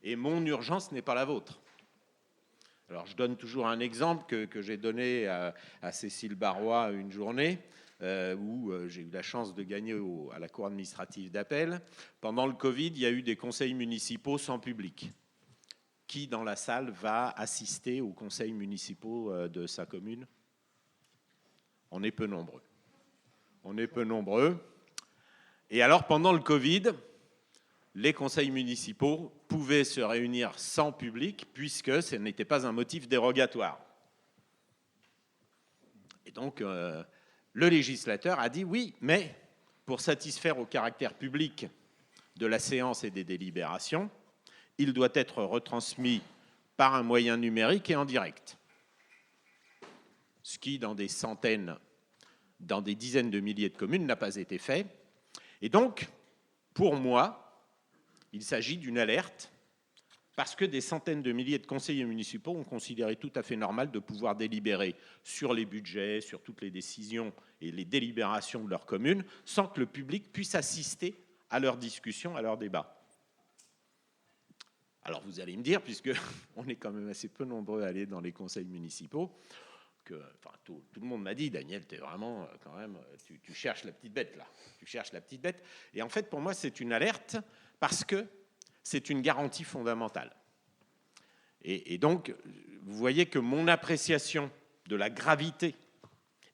et mon urgence n'est pas la vôtre. Alors, je donne toujours un exemple que j'ai donné à Cécile Barrois une journée où j'ai eu la chance de gagner à la Cour administrative d'appel. Pendant le Covid, il y a eu des conseils municipaux sans public. Qui, dans la salle, va assister aux conseils municipaux de sa commune ? On est peu nombreux. On est peu nombreux. Et alors, pendant le Covid, les conseils municipaux pouvaient se réunir sans public puisque ce n'était pas un motif dérogatoire. Et donc, le législateur a dit oui, mais pour satisfaire au caractère public de la séance et des délibérations, il doit être retransmis par un moyen numérique et en direct. Ce qui, dans des centaines, dans des dizaines de milliers de communes, n'a pas été fait. Et donc, pour moi, il s'agit d'une alerte parce que des centaines de milliers de conseillers municipaux ont considéré tout à fait normal de pouvoir délibérer sur les budgets, sur toutes les décisions et les délibérations de leur commune sans que le public puisse assister à leurs discussions, à leurs débats. Alors vous allez me dire, puisqu'on est quand même assez peu nombreux à aller dans les conseils municipaux, que tout le monde m'a dit, Daniel, tu es vraiment quand même, tu cherches la petite bête là, tu cherches la petite bête. Et en fait, pour moi, c'est une alerte parce que c'est une garantie fondamentale. Et donc, vous voyez que mon appréciation de la gravité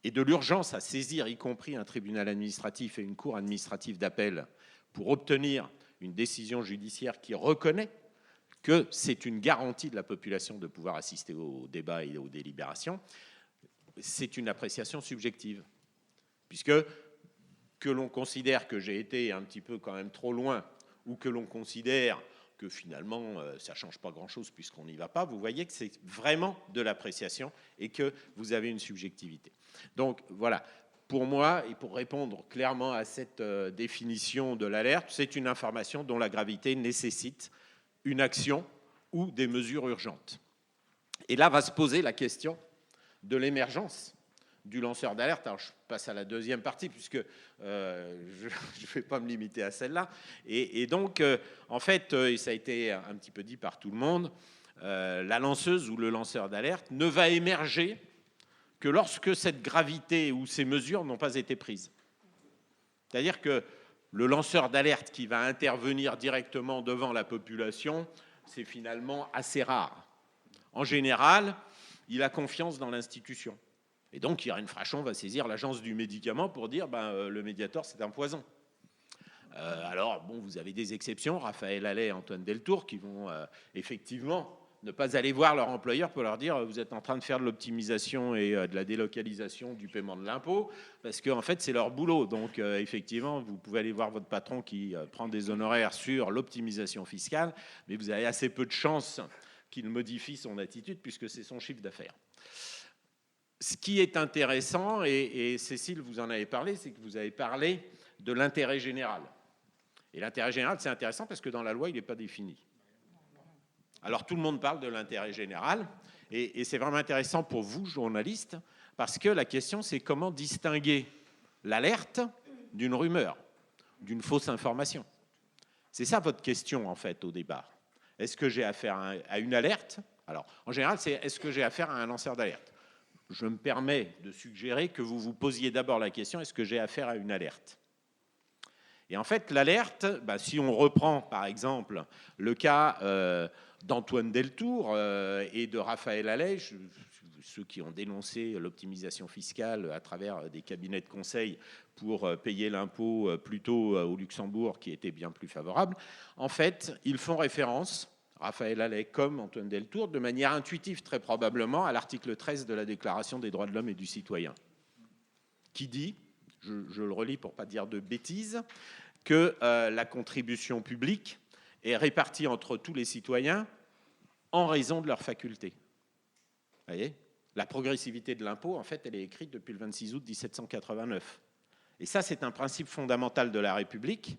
et de l'urgence à saisir, y compris un tribunal administratif et une cour administrative d'appel, pour obtenir une décision judiciaire qui reconnaît que c'est une garantie de la population de pouvoir assister aux débats et aux délibérations, c'est une appréciation subjective. Puisque que l'on considère que j'ai été un petit peu quand même trop loin ou que l'on considère que finalement ça ne change pas grand-chose puisqu'on n'y va pas, vous voyez que c'est vraiment de l'appréciation et que vous avez une subjectivité. Donc voilà, pour moi, et pour répondre clairement à cette définition de l'alerte, c'est une information dont la gravité nécessite une action ou des mesures urgentes. Et là va se poser la question de l'émergence du lanceur d'alerte. Alors je passe à la deuxième partie, puisque je ne vais pas me limiter à celle-là. Et donc, en fait, et ça a été un petit peu dit par tout le monde, la lanceuse ou le lanceur d'alerte ne va émerger que lorsque cette gravité ou ces mesures n'ont pas été prises. C'est-à-dire que le lanceur d'alerte qui va intervenir directement devant la population, c'est finalement assez rare. En général, il a confiance dans l'institution. Et donc, Irène Frachon va saisir l'agence du médicament pour dire le Mediator, c'est un poison. Alors, bon, vous avez des exceptions, Raphaël Allais et Antoine Deltour, qui vont effectivement ne pas aller voir leur employeur pour leur dire vous êtes en train de faire de l'optimisation et de la délocalisation du paiement de l'impôt, parce qu'en fait, c'est leur boulot. Donc, effectivement, vous pouvez aller voir votre patron qui prend des honoraires sur l'optimisation fiscale, mais vous avez assez peu de chances qu'il modifie son attitude puisque c'est son chiffre d'affaires. Ce qui est intéressant, et Cécile, vous en avez parlé, c'est que vous avez parlé de l'intérêt général. Et l'intérêt général, c'est intéressant parce que dans la loi, il n'est pas défini. Alors tout le monde parle de l'intérêt général, et c'est vraiment intéressant pour vous, journalistes, parce que la question, c'est comment distinguer l'alerte d'une rumeur, d'une fausse information. C'est ça votre question, en fait, au départ. Est-ce que j'ai affaire à une alerte? Alors, en général, c'est est-ce que j'ai affaire à un lanceur d'alerte? Je me permets de suggérer que vous vous posiez d'abord la question, est-ce que j'ai affaire à une alerte? Et en fait, l'alerte, si on reprend par exemple le cas d'Antoine Deltour et de Raphaël Allais, ceux qui ont dénoncé l'optimisation fiscale à travers des cabinets de conseil pour payer l'impôt plutôt au Luxembourg, qui était bien plus favorable, en fait, ils font référence, Raphaël Allais comme Antoine Deltour, de manière intuitive très probablement à l'article 13 de la Déclaration des droits de l'homme et du citoyen, qui dit, je le relis pour ne pas dire de bêtises, que la contribution publique est répartie entre tous les citoyens en raison de leurs facultés. Vous voyez ? La progressivité de l'impôt, en fait, elle est écrite depuis le 26 août 1789. Et ça, c'est un principe fondamental de la République.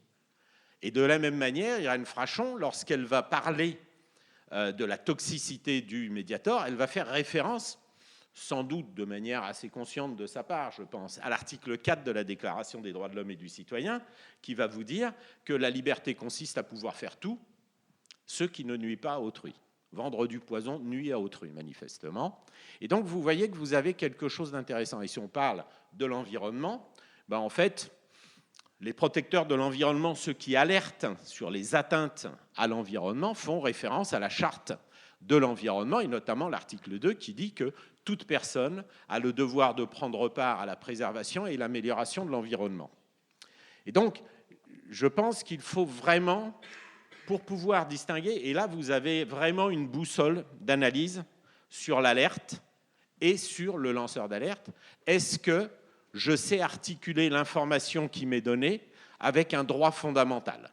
Et de la même manière, Irène Frachon, lorsqu'elle va parler de la toxicité du Mediator, elle va faire référence, sans doute de manière assez consciente de sa part, je pense, à l'article 4 de la Déclaration des droits de l'homme et du citoyen, qui va vous dire que la liberté consiste à pouvoir faire tout, ce qui ne nuit pas à autrui. Vendre du poison nuit à autrui, manifestement. Et donc, vous voyez que vous avez quelque chose d'intéressant. Et si on parle de l'environnement, en fait, les protecteurs de l'environnement, ceux qui alertent sur les atteintes à l'environnement, font référence à la charte de l'environnement, et notamment l'article 2 qui dit que toute personne a le devoir de prendre part à la préservation et l'amélioration de l'environnement. Et donc, je pense qu'il faut vraiment, pour pouvoir distinguer, et là vous avez vraiment une boussole d'analyse sur l'alerte et sur le lanceur d'alerte. Est-ce que je sais articuler l'information qui m'est donnée avec un droit fondamental?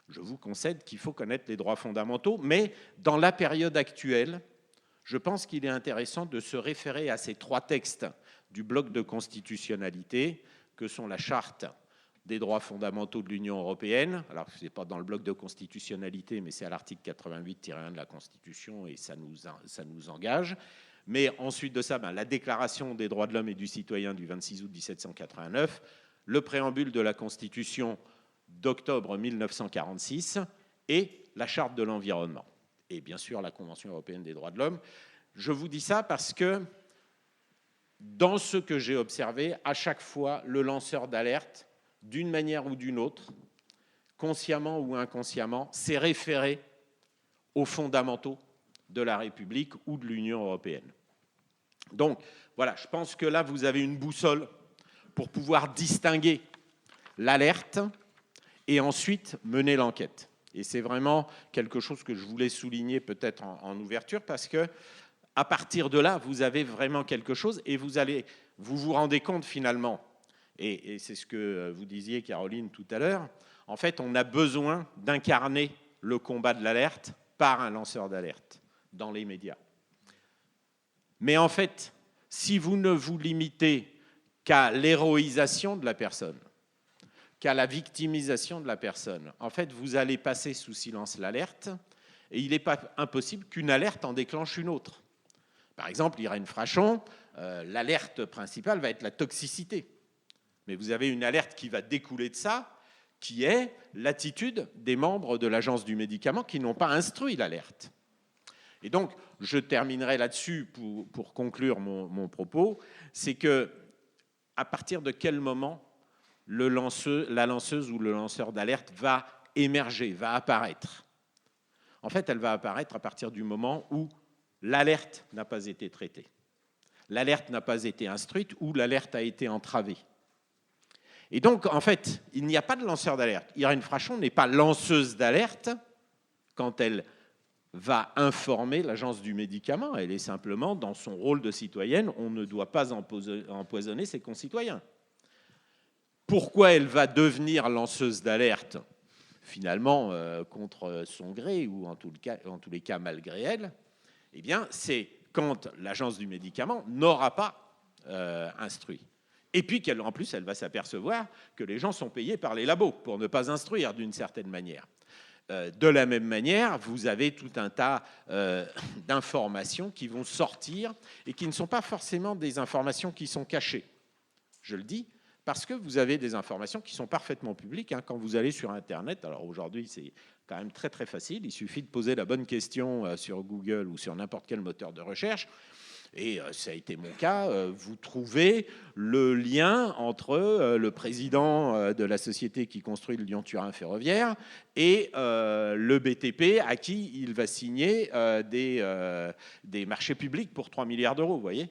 Je vous concède qu'il faut connaître les droits fondamentaux, mais dans la période actuelle, je pense qu'il est intéressant de se référer à ces trois textes du bloc de constitutionnalité, que sont la Charte des droits fondamentaux de l'Union européenne. Alors, ce n'est pas dans le bloc de constitutionnalité, mais c'est à l'article 88-1 de la Constitution, et ça nous engage. Mais ensuite de ça, la Déclaration des droits de l'homme et du citoyen du 26 août 1789, le préambule de la Constitution d'octobre 1946 et la Charte de l'environnement. Et bien sûr, la Convention européenne des droits de l'homme. Je vous dis ça parce que, dans ce que j'ai observé, à chaque fois, le lanceur d'alerte, d'une manière ou d'une autre, consciemment ou inconsciemment, s'est référé aux fondamentaux de la République ou de l'Union européenne. Donc, voilà, je pense que là, vous avez une boussole pour pouvoir distinguer l'alerte et ensuite mener l'enquête. Et c'est vraiment quelque chose que je voulais souligner peut-être en ouverture, parce que à partir de là, vous avez vraiment quelque chose et vous vous rendez compte finalement, et c'est ce que vous disiez, Caroline, tout à l'heure, en fait, on a besoin d'incarner le combat de l'alerte par un lanceur d'alerte dans les médias. Mais en fait, si vous ne vous limitez qu'à l'héroïsation de la personne, qu'à la victimisation de la personne. En fait, vous allez passer sous silence l'alerte, et il n'est pas impossible qu'une alerte en déclenche une autre. Par exemple, Irène Frachon, l'alerte principale va être la toxicité. Mais vous avez une alerte qui va découler de ça, qui est l'attitude des membres de l'Agence du médicament qui n'ont pas instruit l'alerte. Et donc, je terminerai là-dessus pour conclure mon propos, c'est que à partir de quel moment la lanceuse ou le lanceur d'alerte va émerger, va apparaître. En fait, elle va apparaître à partir du moment où l'alerte n'a pas été traitée, l'alerte n'a pas été instruite ou l'alerte a été entravée. Et donc, en fait, il n'y a pas de lanceur d'alerte. Irène Frachon n'est pas lanceuse d'alerte quand elle va informer l'Agence du médicament. Elle est simplement dans son rôle de citoyenne. On ne doit pas empoisonner ses concitoyens. Pourquoi elle va devenir lanceuse d'alerte, finalement, contre son gré ou en tous les cas malgré elle? Eh bien, c'est quand l'Agence du médicament n'aura pas instruit. Et puis qu'en plus, elle va s'apercevoir que les gens sont payés par les labos pour ne pas instruire d'une certaine manière. De la même manière, vous avez tout un tas d'informations qui vont sortir et qui ne sont pas forcément des informations qui sont cachées. Je le dis parce que vous avez des informations qui sont parfaitement publiques. Quand vous allez sur Internet, alors aujourd'hui c'est quand même très très facile, il suffit de poser la bonne question sur Google ou sur n'importe quel moteur de recherche. Et ça a été mon cas, vous trouvez le lien entre le président de la société qui construit le Lyon-Turin ferroviaire et le BTP à qui il va signer des marchés publics pour 3 milliards d'euros, vous voyez ?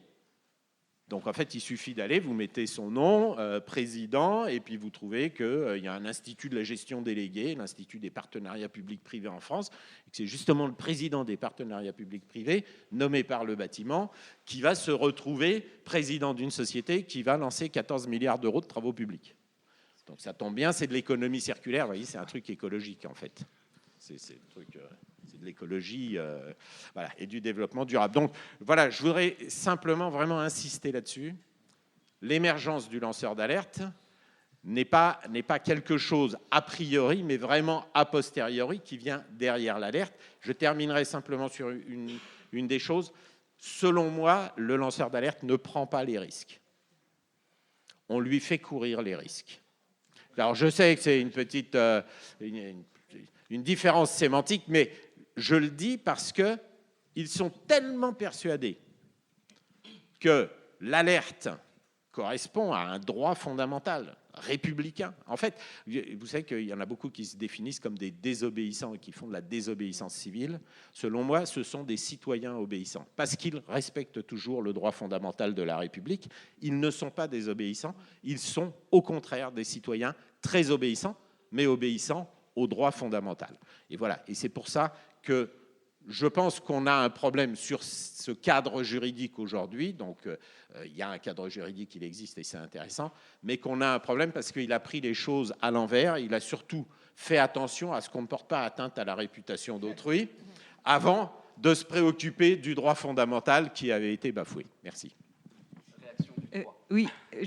Donc en fait, il suffit d'aller, vous mettez son nom, président, et puis vous trouvez qu'il y a un institut de la gestion déléguée, l'Institut des partenariats publics-privés en France, et que c'est justement le président des partenariats publics-privés, nommé par le bâtiment, qui va se retrouver président d'une société qui va lancer 14 milliards d'euros de travaux publics. Donc ça tombe bien, c'est de l'économie circulaire, vous voyez, c'est un truc écologique en fait. C'est de l'écologie voilà, et du développement durable. Donc voilà, je voudrais simplement vraiment insister là-dessus. L'émergence du lanceur d'alerte n'est pas quelque chose a priori, mais vraiment a posteriori qui vient derrière l'alerte. Je terminerai simplement sur une des choses. Selon moi, le lanceur d'alerte ne prend pas les risques. On lui fait courir les risques. Alors je sais que c'est une petite... une différence sémantique, mais je le dis parce qu'ils sont tellement persuadés que l'alerte correspond à un droit fondamental, républicain. En fait, vous savez qu'il y en a beaucoup qui se définissent comme des désobéissants et qui font de la désobéissance civile. Selon moi, ce sont des citoyens obéissants, parce qu'ils respectent toujours le droit fondamental de la République. Ils ne sont pas désobéissants, ils sont au contraire des citoyens très obéissants, mais obéissants au droit fondamental. Et voilà. Et c'est pour ça que je pense qu'on a un problème sur ce cadre juridique aujourd'hui. Donc, il y a un cadre juridique, il existe et c'est intéressant, mais qu'on a un problème parce qu'il a pris les choses à l'envers. Il a surtout fait attention à ce qu'on ne porte pas atteinte à la réputation d'autrui avant de se préoccuper du droit fondamental qui avait été bafoué. Merci. Oui,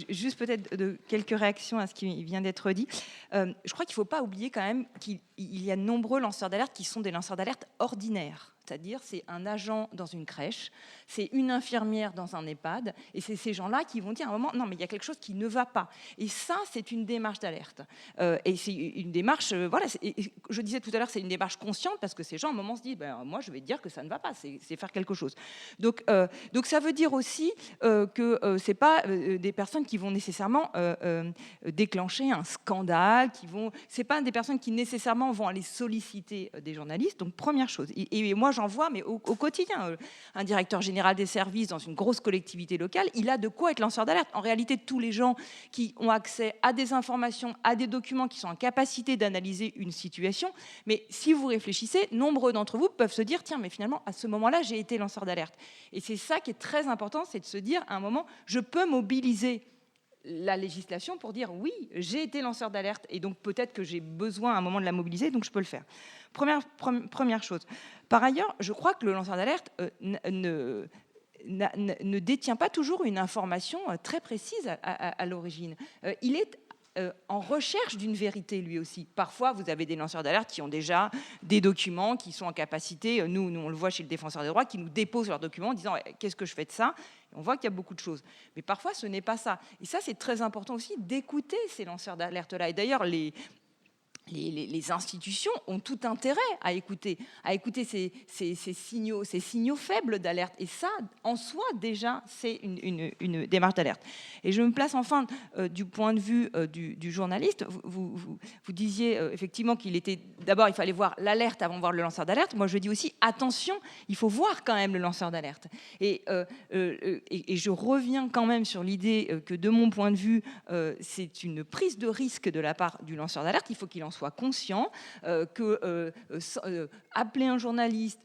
juste peut-être quelques réactions à ce qui vient d'être dit. Je crois qu'il ne faut pas oublier quand même qu'il y a de nombreux lanceurs d'alerte qui sont des lanceurs d'alerte ordinaires. C'est-à-dire, c'est un agent dans une crèche, c'est une infirmière dans un EHPAD, et c'est ces gens-là qui vont dire à un moment, non, mais il y a quelque chose qui ne va pas. Et ça, c'est une démarche d'alerte. Et c'est une démarche, voilà, je disais tout à l'heure, c'est une démarche consciente, parce que ces gens, à un moment, se disent, ben, moi, je vais dire que ça ne va pas, c'est faire quelque chose. Donc ça veut dire aussi que ce n'est pas des personnes qui vont nécessairement déclencher un scandale, ce n'est pas des personnes qui nécessairement vont aller solliciter des journalistes. Donc, première chose. Et moi, j'en vois, mais au quotidien, un directeur général des services dans une grosse collectivité locale, il a de quoi être lanceur d'alerte. En réalité, tous les gens qui ont accès à des informations, à des documents, qui sont en capacité d'analyser une situation, mais si vous réfléchissez, nombreux d'entre vous peuvent se dire, tiens, mais finalement, à ce moment-là, j'ai été lanceur d'alerte. Et c'est ça qui est très important, c'est de se dire, à un moment, je peux mobiliser la législation pour dire oui, j'ai été lanceur d'alerte et donc peut-être que j'ai besoin à un moment de la mobiliser, donc je peux le faire. Première chose. Par ailleurs, je crois que le lanceur d'alerte ne détient pas toujours une information très précise à l'origine. Il est en recherche d'une vérité lui aussi. Parfois, vous avez des lanceurs d'alerte qui ont déjà des documents, qui sont en capacité, nous on le voit chez le défenseur des droits, qui nous déposent leurs documents en disant qu'est-ce que je fais de ça ? Et on voit qu'il y a beaucoup de choses. Mais parfois, ce n'est pas ça. Et ça, c'est très important aussi d'écouter ces lanceurs d'alerte-là. Et d'ailleurs, les institutions ont tout intérêt à écouter ces signaux faibles d'alerte. Et ça, en soi, déjà, c'est une démarche d'alerte. Et je me place enfin du point de vue du journaliste. Vous disiez effectivement d'abord, il fallait voir l'alerte avant de voir le lanceur d'alerte. Moi, je dis aussi, attention, il faut voir quand même le lanceur d'alerte. Et je reviens quand même sur l'idée que, de mon point de vue, c'est une prise de risque de la part du lanceur d'alerte. Il faut qu'il en soit conscient, appeler un journaliste,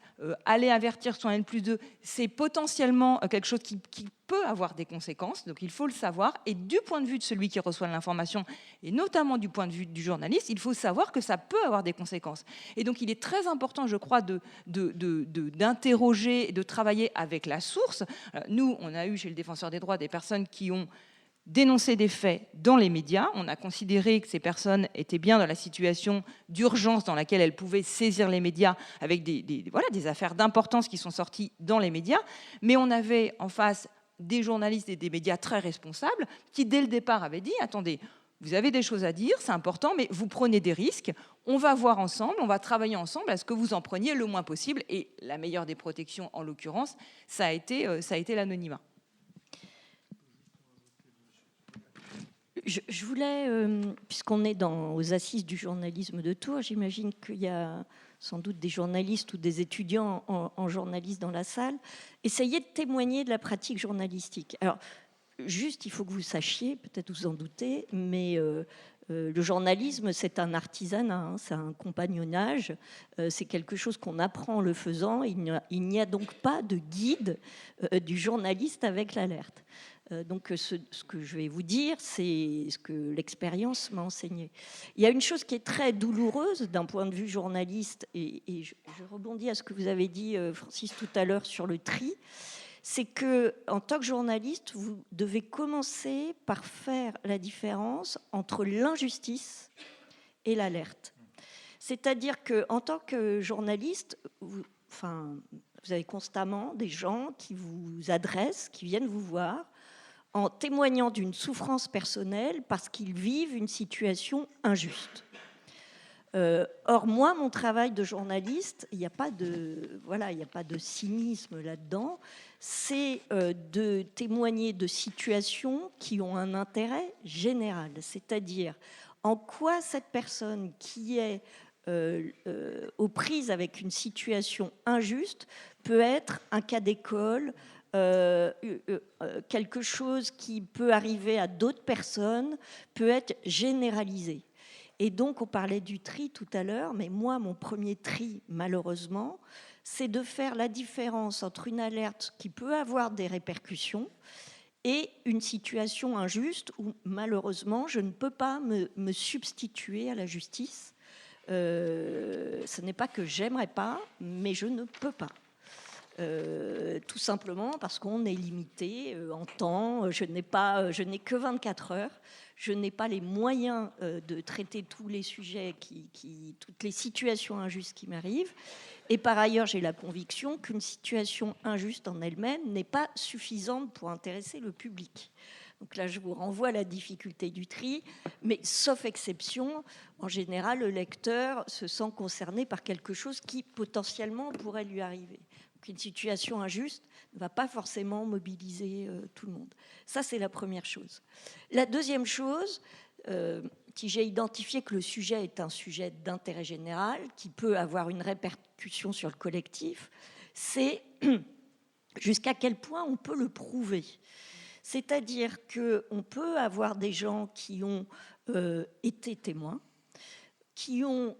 aller avertir son N+2, c'est potentiellement quelque chose qui peut avoir des conséquences, donc il faut le savoir. Et du point de vue de celui qui reçoit l'information, et notamment du point de vue du journaliste, il faut savoir que ça peut avoir des conséquences. Et donc il est très important, je crois, d'interroger et de travailler avec la source. Nous, on a eu chez le Défenseur des droits des personnes qui ont dénoncer des faits dans les médias. On a considéré que ces personnes étaient bien dans la situation d'urgence dans laquelle elles pouvaient saisir les médias avec des affaires d'importance qui sont sorties dans les médias. Mais on avait en face des journalistes et des médias très responsables qui, dès le départ, avaient dit « Attendez, vous avez des choses à dire, c'est important, mais vous prenez des risques. On va voir ensemble, on va travailler ensemble à ce que vous en preniez le moins possible. » Et la meilleure des protections, en l'occurrence, ça a été l'anonymat. Je voulais, puisqu'on est aux assises du journalisme de Tours, j'imagine qu'il y a sans doute des journalistes ou des étudiants en journalisme dans la salle, essayer de témoigner de la pratique journalistique. Alors, juste, il faut que vous sachiez, peut-être vous en doutez, mais le journalisme, c'est un artisanat, hein, c'est un compagnonnage, c'est quelque chose qu'on apprend en le faisant. Il n'y a donc pas de guide du journaliste avec l'alerte. Donc ce que je vais vous dire, c'est ce que l'expérience m'a enseigné. Il y a une chose qui est très douloureuse d'un point de vue journaliste, et je rebondis à ce que vous avez dit, Francis, tout à l'heure sur le tri, c'est qu'en tant que journaliste, vous devez commencer par faire la différence entre l'injustice et l'alerte. C'est-à-dire qu'en tant que journaliste, vous avez constamment des gens qui vous adressent, qui viennent vous voir, en témoignant d'une souffrance personnelle parce qu'ils vivent une situation injuste. Or, moi, mon travail de journaliste, il n'y a pas de cynisme là-dedans, c'est de témoigner de situations qui ont un intérêt général, c'est-à-dire en quoi cette personne qui est aux prises avec une situation injuste peut être un cas d'école, quelque chose qui peut arriver à d'autres personnes, peut être généralisé. Et donc, on parlait du tri tout à l'heure, mais moi, mon premier tri, malheureusement, c'est de faire la différence entre une alerte qui peut avoir des répercussions et une situation injuste où, malheureusement, je ne peux pas me substituer à la justice. Ce n'est pas que j'aimerais pas, mais je ne peux pas. Tout simplement parce qu'on est limité en temps, je n'ai que 24 heures, je n'ai pas les moyens de traiter tous les sujets, toutes les situations injustes qui m'arrivent, et par ailleurs j'ai la conviction qu'une situation injuste en elle-même n'est pas suffisante pour intéresser le public. Donc là je vous renvoie à la difficulté du tri, mais sauf exception, en général le lecteur se sent concerné par quelque chose qui potentiellement pourrait lui arriver. Une situation injuste ne va pas forcément mobiliser tout le monde. Ça, c'est la première chose. La deuxième chose, si j'ai identifié que le sujet est un sujet d'intérêt général, qui peut avoir une répercussion sur le collectif, c'est jusqu'à quel point on peut le prouver. C'est-à-dire qu'on peut avoir des gens qui ont été témoins, qui ont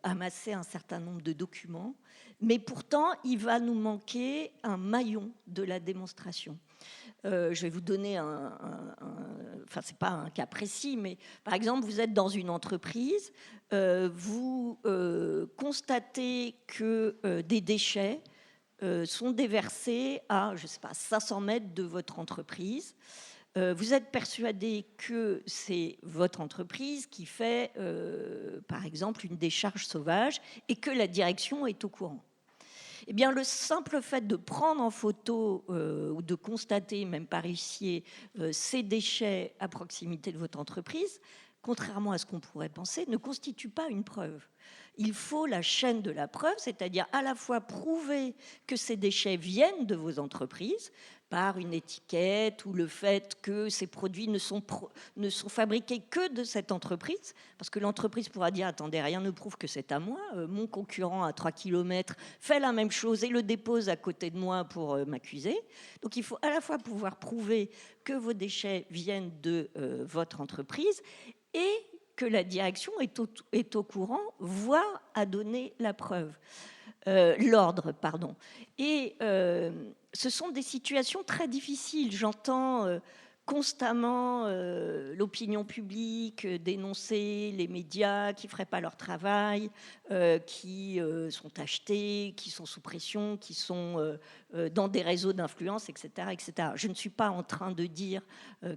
amassé un certain nombre de documents, mais pourtant, il va nous manquer un maillon de la démonstration. Je vais vous donner c'est pas un cas précis, mais par exemple, vous êtes dans une entreprise, vous constatez que des déchets sont déversés à, je sais pas, 500 mètres de votre entreprise. Vous êtes persuadé que c'est votre entreprise qui fait, par exemple, une décharge sauvage et que la direction est au courant. Eh bien, le simple fait de prendre en photo ou de constater, même par huissier, ces déchets à proximité de votre entreprise, contrairement à ce qu'on pourrait penser, ne constitue pas une preuve. Il faut la chaîne de la preuve, c'est-à-dire à la fois prouver que ces déchets viennent de vos entreprises par une étiquette ou le fait que ces produits ne sont fabriqués que de cette entreprise, parce que l'entreprise pourra dire « attendez, rien ne prouve que c'est à moi, mon concurrent à 3 km fait la même chose et le dépose à côté de moi pour m'accuser ». Donc il faut à la fois pouvoir prouver que vos déchets viennent de votre entreprise et que la direction est au courant, voire a donné la preuve, l'ordre, pardon. Et ce sont des situations très difficiles. J'entends constamment l'opinion publique dénoncer les médias qui ne feraient pas leur travail, qui sont achetés, qui sont sous pression, qui sont dans des réseaux d'influence, etc., etc. Je ne suis pas en train de dire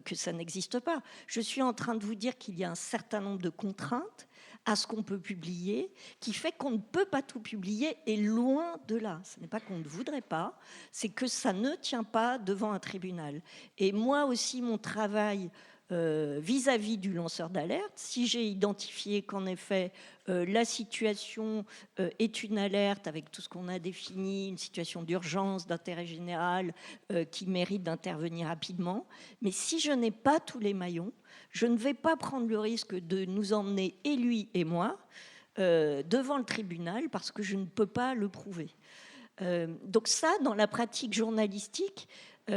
que ça n'existe pas. Je suis en train de vous dire qu'il y a un certain nombre de contraintes à ce qu'on peut publier, qui fait qu'on ne peut pas tout publier, et loin de là. Ce n'est pas qu'on ne voudrait pas, c'est que ça ne tient pas devant un tribunal. Et moi aussi, mon travail vis-à-vis du lanceur d'alerte, si j'ai identifié qu'en effet la situation est une alerte avec tout ce qu'on a défini, une situation d'urgence, d'intérêt général qui mérite d'intervenir rapidement, mais si je n'ai pas tous les maillons, je ne vais pas prendre le risque de nous emmener, et lui et moi, devant le tribunal parce que je ne peux pas le prouver. Donc ça, dans la pratique journalistique, il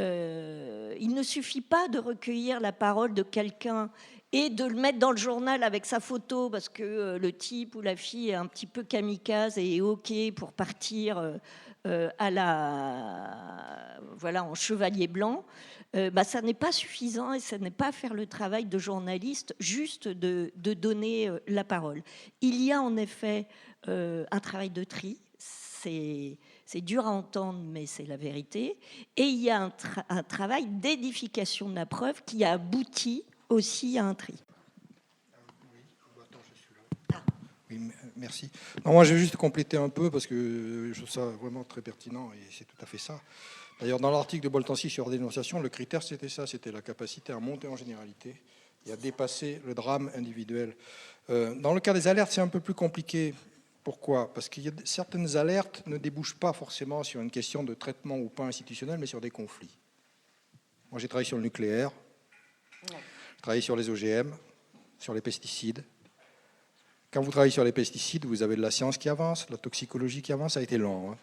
ne suffit pas de recueillir la parole de quelqu'un et de le mettre dans le journal avec sa photo parce que le type ou la fille est un petit peu kamikaze et est OK pour partir en chevalier blanc. Ça n'est pas suffisant et ça n'est pas faire le travail de journaliste, juste de donner la parole. Il y a en effet un travail de tri, c'est dur à entendre, mais c'est la vérité. Et il y a un travail d'édification de la preuve qui aboutit aussi à un tri. Oui, merci. Non, moi, je vais juste compléter un peu parce que je trouve ça vraiment très pertinent et c'est tout à fait ça. D'ailleurs, dans l'article de Boltancy sur la dénonciation, le critère, c'était ça, c'était la capacité à monter en généralité et à dépasser le drame individuel. Dans le cas des alertes, c'est un peu plus compliqué. Pourquoi ? Parce que certaines alertes ne débouchent pas forcément sur une question de traitement ou pas institutionnel, mais sur des conflits. Moi, j'ai travaillé sur le nucléaire, j'ai travaillé sur les OGM, sur les pesticides. Quand vous travaillez sur les pesticides, vous avez de la science qui avance, la toxicologie qui avance, ça a été lent.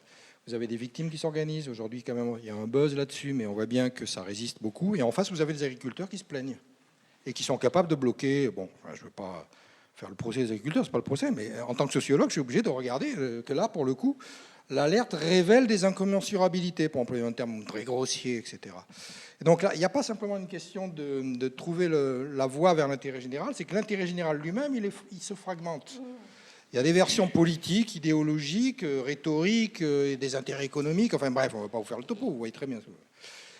Vous avez des victimes qui s'organisent. Aujourd'hui, quand même, il y a un buzz là-dessus, mais on voit bien que ça résiste beaucoup. Et en face, vous avez des agriculteurs qui se plaignent et qui sont capables de bloquer. Bon, je ne veux pas faire le procès des agriculteurs, c'est pas le procès, mais en tant que sociologue, je suis obligé de regarder que là, pour le coup, l'alerte révèle des incommensurabilités, pour employer un terme très grossier, etc. Et donc là, il n'y a pas simplement une question de trouver la voie vers l'intérêt général, c'est que l'intérêt général lui-même, il se fragmente. Il y a des versions politiques, idéologiques, rhétoriques, et des intérêts économiques, enfin bref, on ne va pas vous faire le topo, vous voyez très bien.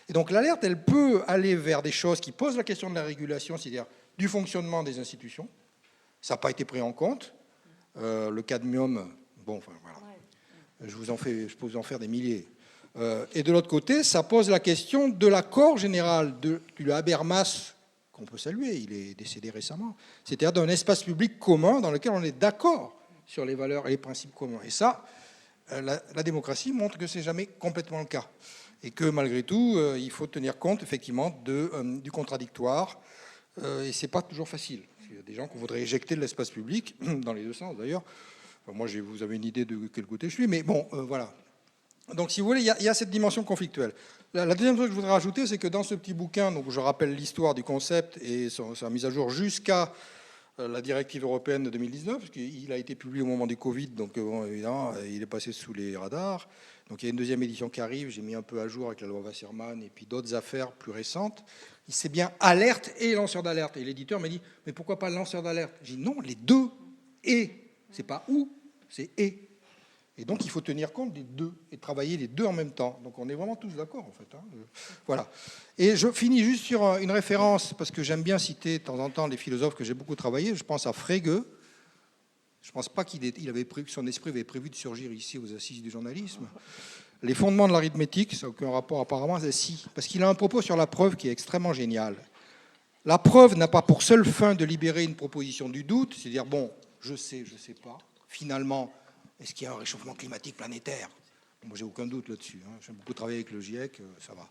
Et donc l'alerte, elle peut aller vers des choses qui posent la question de la régulation, c'est-à-dire du fonctionnement des institutions. Ça n'a pas été pris en compte. Le cadmium, bon, enfin voilà. Je peux vous en faire des milliers. Et de l'autre côté, ça pose la question de l'accord général du Habermas, qu'on peut saluer, il est décédé récemment, c'est-à-dire d'un espace public commun dans lequel on est d'accord sur les valeurs et les principes communs. Et ça, la démocratie montre que ce n'est jamais complètement le cas. Et que malgré tout, il faut tenir compte effectivement du contradictoire. Et ce n'est pas toujours facile. Il y a des gens qui voudraient éjecter de l'espace public, dans les deux sens d'ailleurs. Enfin, moi, vous avez une idée de quel côté je suis, mais bon, voilà. Donc, si vous voulez, il y a cette dimension conflictuelle. La deuxième chose que je voudrais rajouter, c'est que dans ce petit bouquin, donc je rappelle l'histoire du concept et sa mise à jour jusqu'à la directive européenne de 2019, parce qu'il a été publié au moment du Covid, donc bon, évidemment, il est passé sous les radars. Donc il y a une deuxième édition qui arrive, j'ai mis un peu à jour avec la loi Wasserman et puis d'autres affaires plus récentes. C'est bien alerte et lanceur d'alerte. Et l'éditeur m'a dit, mais pourquoi pas lanceur d'alerte ? J'ai dit non, les deux, et. C'est pas ou, c'est et. Et donc, il faut tenir compte des deux et travailler les deux en même temps. Donc, on est vraiment tous d'accord, en fait. Hein. Voilà. Et je finis juste sur une référence, parce que j'aime bien citer de temps en temps des philosophes que j'ai beaucoup travaillé. Je pense à Frege. Je ne pense pas que son esprit avait prévu de surgir ici aux Assises du journalisme. Les fondements de l'arithmétique, ça n'a aucun rapport apparemment, c'est si. Parce qu'il a un propos sur la preuve qui est extrêmement génial. La preuve n'a pas pour seule fin de libérer une proposition du doute, c'est-à-dire, bon, je sais pas. Finalement, est-ce qu'il y a un réchauffement climatique planétaire? Moi, j'ai aucun doute là-dessus. Hein. J'ai beaucoup travaillé avec le GIEC, ça va.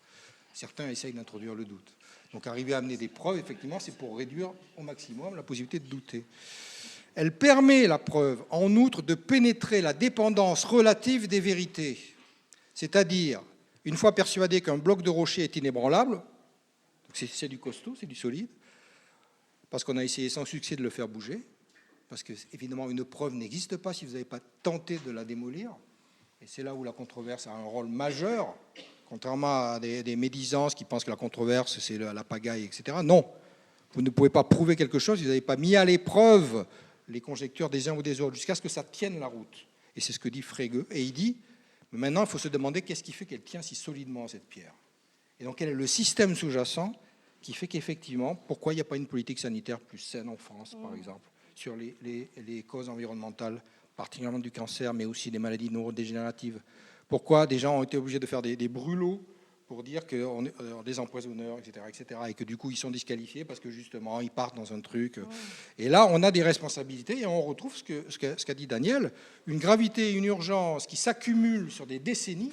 Certains essayent d'introduire le doute. Donc, arriver à amener des preuves, effectivement, c'est pour réduire au maximum la possibilité de douter. Elle permet, la preuve, en outre, de pénétrer la dépendance relative des vérités. C'est-à-dire, une fois persuadé qu'un bloc de rocher est inébranlable, c'est du costaud, c'est du solide, parce qu'on a essayé sans succès de le faire bouger, parce que, évidemment, une preuve n'existe pas si vous n'avez pas tenté de la démolir. Et c'est là où la controverse a un rôle majeur, contrairement à des médisances qui pensent que la controverse, c'est la pagaille, etc. Non, vous ne pouvez pas prouver quelque chose si vous n'avez pas mis à l'épreuve les conjectures des uns ou des autres, jusqu'à ce que ça tienne la route. Et c'est ce que dit Frege. Et il dit, maintenant, il faut se demander qu'est-ce qui fait qu'elle tient si solidement, cette pierre. Et donc, quel est le système sous-jacent qui fait qu'effectivement, pourquoi il n'y a pas une politique sanitaire plus saine en France, par exemple, sur les causes environnementales, particulièrement du cancer, mais aussi des maladies neurodégénératives. Pourquoi des gens ont été obligés de faire des brûlots pour dire qu'on est des empoisonneurs, etc., et que du coup, ils sont disqualifiés parce que justement, ils partent dans un truc. Et là, on a des responsabilités et on retrouve ce qu'a dit Daniel, une gravité et une urgence qui s'accumulent sur des décennies.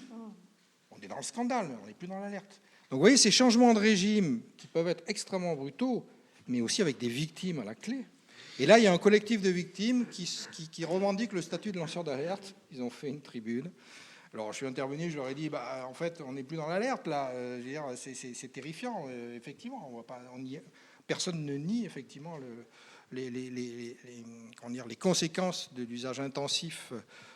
On est dans le scandale, mais on n'est plus dans l'alerte. Donc vous voyez, ces changements de régime qui peuvent être extrêmement brutaux, mais aussi avec des victimes à la clé. Et là, il y a un collectif de victimes qui revendique le statut de lanceur d'alerte. Ils ont fait une tribune. Alors, je suis intervenu, je leur ai dit, en fait, on n'est plus dans l'alerte, là. Je veux dire, c'est terrifiant, effectivement. Personne ne nie, effectivement, les conséquences de l'usage intensif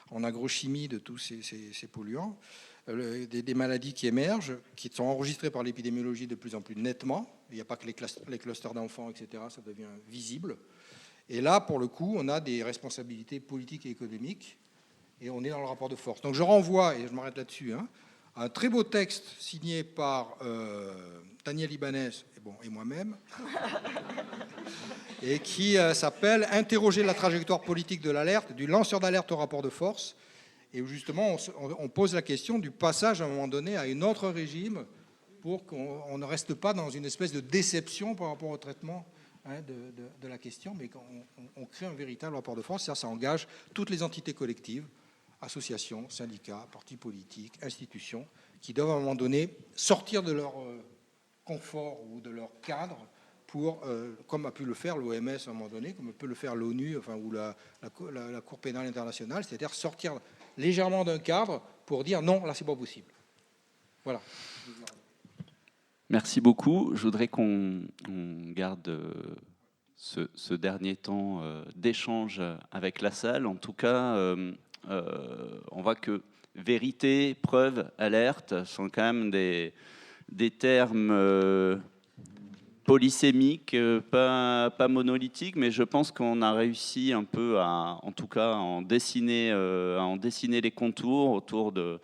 en agrochimie de tous ces polluants. Des maladies qui émergent, qui sont enregistrées par l'épidémiologie de plus en plus nettement. Il n'y a pas que les clusters d'enfants, etc. Ça devient visible. Et là, pour le coup, on a des responsabilités politiques et économiques, et on est dans le rapport de force. Donc je renvoie, et je m'arrête là-dessus, à un très beau texte signé par Daniel Ibanez et moi-même, et qui s'appelle « Interroger la trajectoire politique de l'alerte, du lanceur d'alerte au rapport de force », et où justement on pose la question du passage à un moment donné à un autre régime pour qu'on ne reste pas dans une espèce de déception par rapport au traitement de la question, mais qu'on crée un véritable rapport de force. Ça engage toutes les entités collectives, associations, syndicats, partis politiques, institutions, qui doivent à un moment donné sortir de leur confort ou de leur cadre pour, comme a pu le faire l'OMS à un moment donné, comme peut le faire l'ONU, ou la Cour pénale internationale, c'est-à-dire sortir légèrement d'un cadre pour dire non, là c'est pas possible. Voilà. Merci beaucoup. Je voudrais qu'on garde ce dernier temps d'échange avec la salle. En tout cas, on voit que vérité, preuve, alerte sont quand même des termes polysémiques, pas monolithiques, mais je pense qu'on a réussi un peu en tout cas, à en dessiner les contours autour de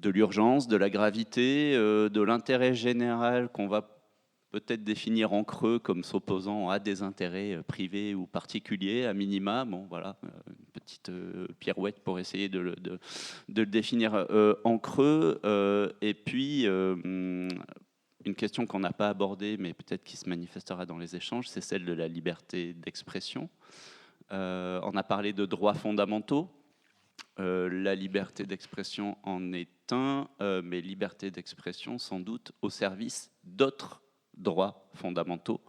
l'urgence, de la gravité, de l'intérêt général qu'on va peut-être définir en creux comme s'opposant à des intérêts privés ou particuliers, à minima. Bon, voilà, une petite pirouette pour essayer de le définir en creux. Et puis, une question qu'on n'a pas abordée, mais peut-être qui se manifestera dans les échanges, c'est celle de la liberté d'expression. On a parlé de droits fondamentaux. La liberté d'expression en est un, mais liberté d'expression sans doute au service d'autres droits fondamentaux,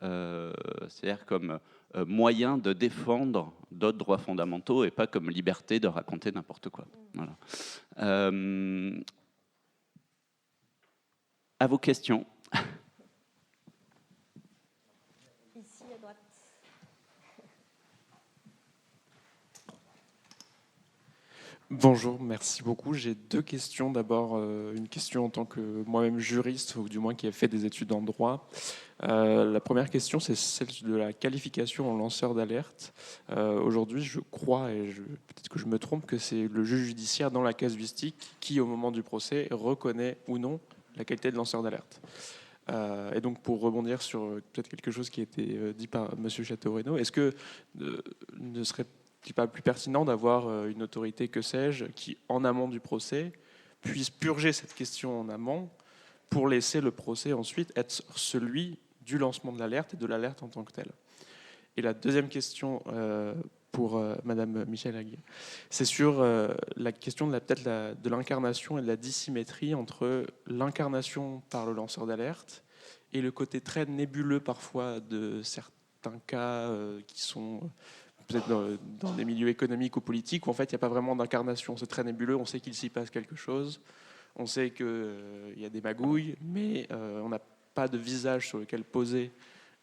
c'est-à-dire comme moyen de défendre d'autres droits fondamentaux et pas comme liberté de raconter n'importe quoi. Voilà. À vos questions. Ici à droite. Bonjour, merci beaucoup. J'ai deux questions. D'abord, une question en tant que moi-même juriste, ou du moins qui a fait des études en droit. La première question, c'est celle de la qualification en lanceur d'alerte. Aujourd'hui, je crois, et peut-être que je me trompe, que c'est le juge judiciaire dans la casuistique qui, au moment du procès, reconnaît ou non la qualité de lanceur d'alerte. Et donc, pour rebondir sur peut-être quelque chose qui a été dit par M. Château-Renaud, est-ce que ne serait-il pas plus pertinent d'avoir une autorité, que sais-je, qui, en amont du procès, puisse purger cette question en amont pour laisser le procès ensuite être celui du lancement de l'alerte et de l'alerte en tant que telle. Et la deuxième question pour Madame Michèle Aguier, c'est sur la question de l'incarnation et de la dissymétrie entre l'incarnation par le lanceur d'alerte et le côté très nébuleux parfois de certains cas qui sont peut-être dans des milieux économiques ou politiques où en fait il n'y a pas vraiment d'incarnation, c'est très nébuleux, on sait qu'il s'y passe quelque chose, on sait qu'il y a des magouilles, mais on n'a pas de visage sur lequel poser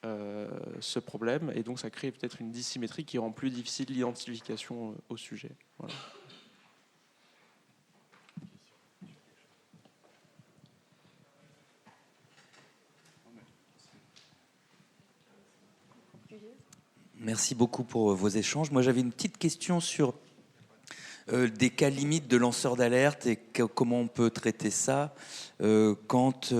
ce problème, et donc ça crée peut-être une dissymétrie qui rend plus difficile l'identification au sujet. Voilà. Merci beaucoup pour vos échanges. Moi, j'avais une petite question sur des cas limites de lanceurs d'alerte et comment on peut traiter ça quand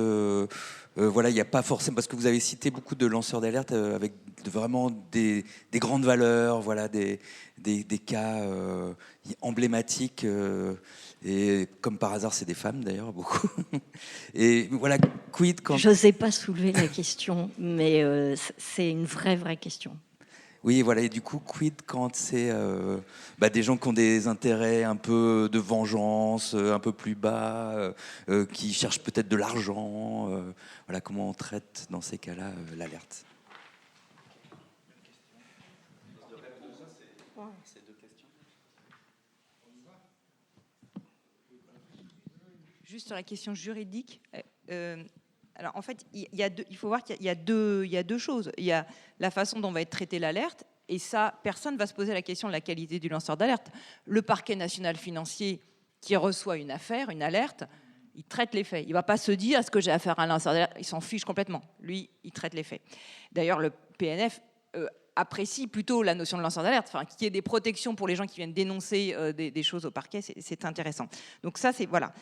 voilà, il n'y a pas forcément, parce que vous avez cité beaucoup de lanceurs d'alerte avec vraiment des grandes valeurs, voilà, des cas emblématiques et comme par hasard c'est des femmes d'ailleurs beaucoup. Et voilà, quid quand... Je n'osais pas soulever la question, mais c'est une vraie question. Oui, voilà, et du coup, quid quand c'est des gens qui ont des intérêts un peu de vengeance, un peu plus bas, qui cherchent peut-être de l'argent. Voilà, comment on traite dans ces cas-là l'alerte. Juste sur la question juridique. Alors en fait, il faut voir qu'il y a deux choses. Il y a la façon dont va être traitée l'alerte, et ça, personne ne va se poser la question de la qualité du lanceur d'alerte. Le parquet national financier qui reçoit une affaire, une alerte, il traite les faits. Il ne va pas se dire est-ce que j'ai affaire à un lanceur d'alerte. Il s'en fiche complètement. Lui, il traite les faits. D'ailleurs, le PNF apprécie plutôt la notion de lanceur d'alerte, enfin, qu'il y ait des protections pour les gens qui viennent dénoncer des choses au parquet, c'est intéressant. Donc ça, c'est voilà.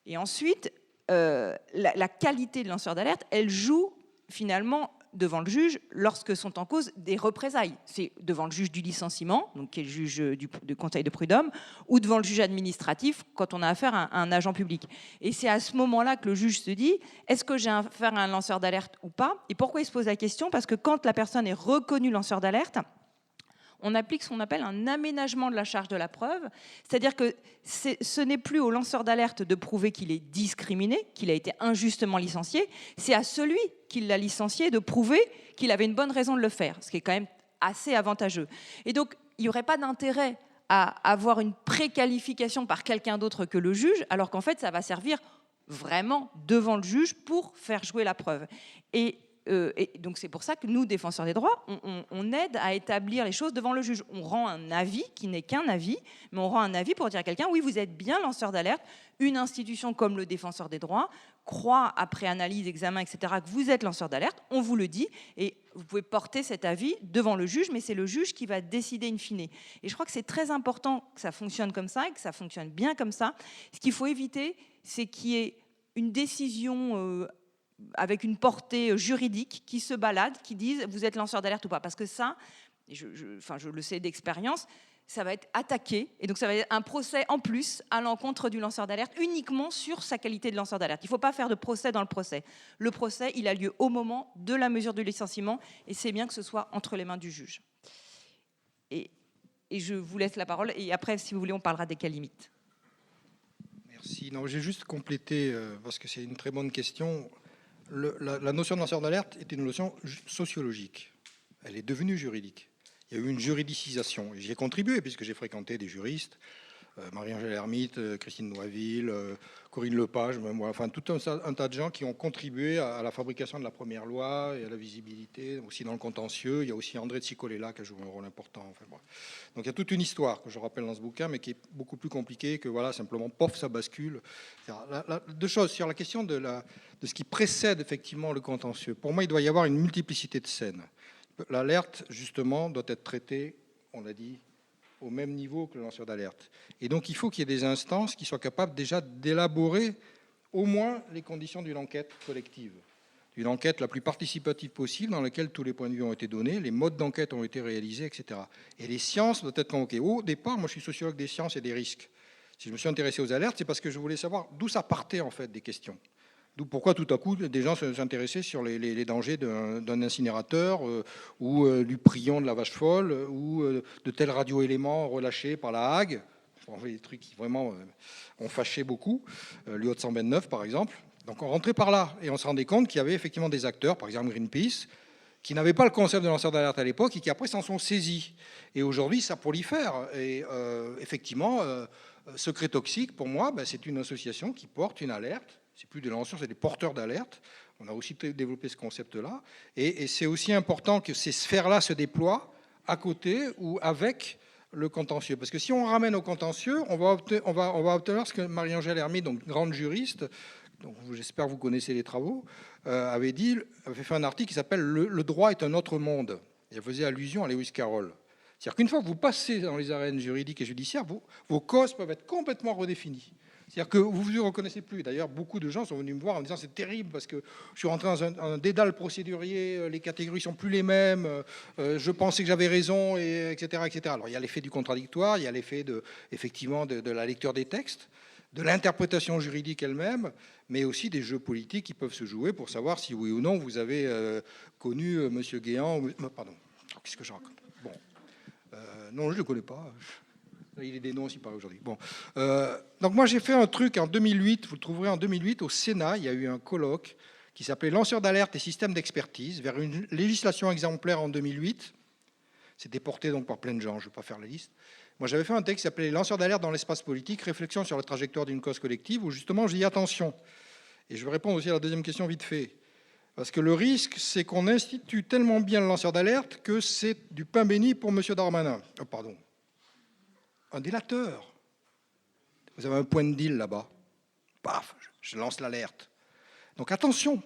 Et ensuite, la qualité de lanceur d'alerte, elle joue finalement devant le juge lorsque sont en cause des représailles. C'est devant le juge du licenciement, donc qui est le juge du conseil de prud'homme, ou devant le juge administratif quand on a affaire à un agent public. Et c'est à ce moment-là que le juge se dit est-ce que j'ai affaire à un lanceur d'alerte ou pas? Et pourquoi il se pose la question? Parce que quand la personne est reconnue lanceur d'alerte, on applique ce qu'on appelle un aménagement de la charge de la preuve, c'est-à-dire que ce n'est plus au lanceur d'alerte de prouver qu'il est discriminé, qu'il a été injustement licencié, c'est à celui qui l'a licencié de prouver qu'il avait une bonne raison de le faire, ce qui est quand même assez avantageux. Et donc, il n'y aurait pas d'intérêt à avoir une préqualification par quelqu'un d'autre que le juge, alors qu'en fait, ça va servir vraiment devant le juge pour faire jouer la preuve. Et donc c'est pour ça que nous, défenseurs des droits, on aide à établir les choses devant le juge. On rend un avis qui n'est qu'un avis, mais on rend un avis pour dire à quelqu'un oui, vous êtes bien lanceur d'alerte. Une institution comme le défenseur des droits croit, après analyse, examen, etc., que vous êtes lanceur d'alerte. On vous le dit et vous pouvez porter cet avis devant le juge, mais c'est le juge qui va décider in fine. Et je crois que c'est très important que ça fonctionne comme ça et que ça fonctionne bien comme ça. Ce qu'il faut éviter, c'est qu'il y ait une décision avec une portée juridique qui se balade, qui disent vous êtes lanceur d'alerte ou pas. Parce que ça, je le sais d'expérience, ça va être attaqué. Et donc ça va être un procès en plus à l'encontre du lanceur d'alerte uniquement sur sa qualité de lanceur d'alerte. Il ne faut pas faire de procès dans le procès. Le procès, il a lieu au moment de la mesure de licenciement et c'est bien que ce soit entre les mains du juge. Et je vous laisse la parole. Et après, si vous voulez, on parlera des cas limites. Merci. Non, j'ai juste complété, parce que c'est une très bonne question. La notion de lanceur d'alerte est une notion sociologique. Elle est devenue juridique. Il y a eu une juridicisation. J'y ai contribué puisque j'ai fréquenté des juristes Marie-Angèle Hermite, Christine Noisville, Corinne Lepage, même, voilà, enfin tout un tas de gens qui ont contribué à la fabrication de la première loi et à la visibilité, aussi dans le contentieux. Il y a aussi André de Cicolella qui a joué un rôle important. Enfin, voilà. Donc il y a toute une histoire que je rappelle dans ce bouquin, mais qui est beaucoup plus compliquée que voilà, simplement, pof, ça bascule. Deux choses sur la question de ce qui précède effectivement le contentieux. Pour moi, il doit y avoir une multiplicité de scènes. L'alerte, justement, doit être traitée, on l'a dit, au même niveau que le lanceur d'alerte. Et donc, il faut qu'il y ait des instances qui soient capables déjà d'élaborer au moins les conditions d'une enquête collective, d'une enquête la plus participative possible, dans laquelle tous les points de vue ont été donnés, les modes d'enquête ont été réalisés, etc. Et les sciences doivent être convoquées. Au départ, moi, je suis sociologue des sciences et des risques. Si je me suis intéressé aux alertes, c'est parce que je voulais savoir d'où ça partait, en fait, des questions. D'où pourquoi tout à coup des gens s'intéressaient sur les dangers d'un incinérateur ou du prion de la vache folle ou de tels radioéléments relâchés par la Hague. Des trucs qui vraiment ont fâché beaucoup. L'UO 129 par exemple. Donc on rentrait par là et on se rendait compte qu'il y avait effectivement des acteurs, par exemple Greenpeace, qui n'avaient pas le concept de lanceur d'alerte à l'époque et qui après s'en sont saisis. Et aujourd'hui ça prolifère. Et effectivement, Secret Toxique, pour moi, c'est une association qui porte une alerte. C'est plus des lanceurs, c'est des porteurs d'alerte. On a aussi développé ce concept-là. Et c'est aussi important que ces sphères-là se déploient à côté ou avec le contentieux. Parce que si on ramène au contentieux, on va obtenir ce que Marie-Angèle Hermite, donc grande juriste, donc j'espère que vous connaissez les travaux, avait fait un article qui s'appelle « Le droit est un autre monde ». Et elle faisait allusion à Lewis Carroll. C'est-à-dire qu'une fois que vous passez dans les arènes juridiques et judiciaires, vos causes peuvent être complètement redéfinies. C'est-à-dire que vous ne vous reconnaissez plus. D'ailleurs, beaucoup de gens sont venus me voir en me disant c'est terrible parce que je suis rentré dans un dédale procédurier, les catégories sont plus les mêmes, je pensais que j'avais raison, etc., etc. Alors il y a l'effet du contradictoire, il y a l'effet effectivement de la lecture des textes, de l'interprétation juridique elle-même, mais aussi des jeux politiques qui peuvent se jouer pour savoir si oui ou non vous avez connu M. Guéant. Pardon, qu'est-ce que je raconte? Bon, non, je ne le connais pas. Il est des noms aussi par aujourd'hui. Bon. Donc moi j'ai fait un truc en 2008, vous le trouverez en 2008, au Sénat, il y a eu un colloque qui s'appelait Lanceurs d'alerte et systèmes d'expertise vers une législation exemplaire en 2008. C'était porté donc par plein de gens, je ne vais pas faire la liste. Moi j'avais fait un texte qui s'appelait Lanceurs d'alerte dans l'espace politique, réflexion sur la trajectoire d'une cause collective, où justement j'ai dit attention. Et je vais répondre aussi à la deuxième question vite fait. Parce que le risque, c'est qu'on institue tellement bien le lanceur d'alerte que c'est du pain béni pour M. Darmanin. Oh, pardon. Un délateur. Vous avez un point de deal là-bas. Paf, je lance l'alerte. Donc attention,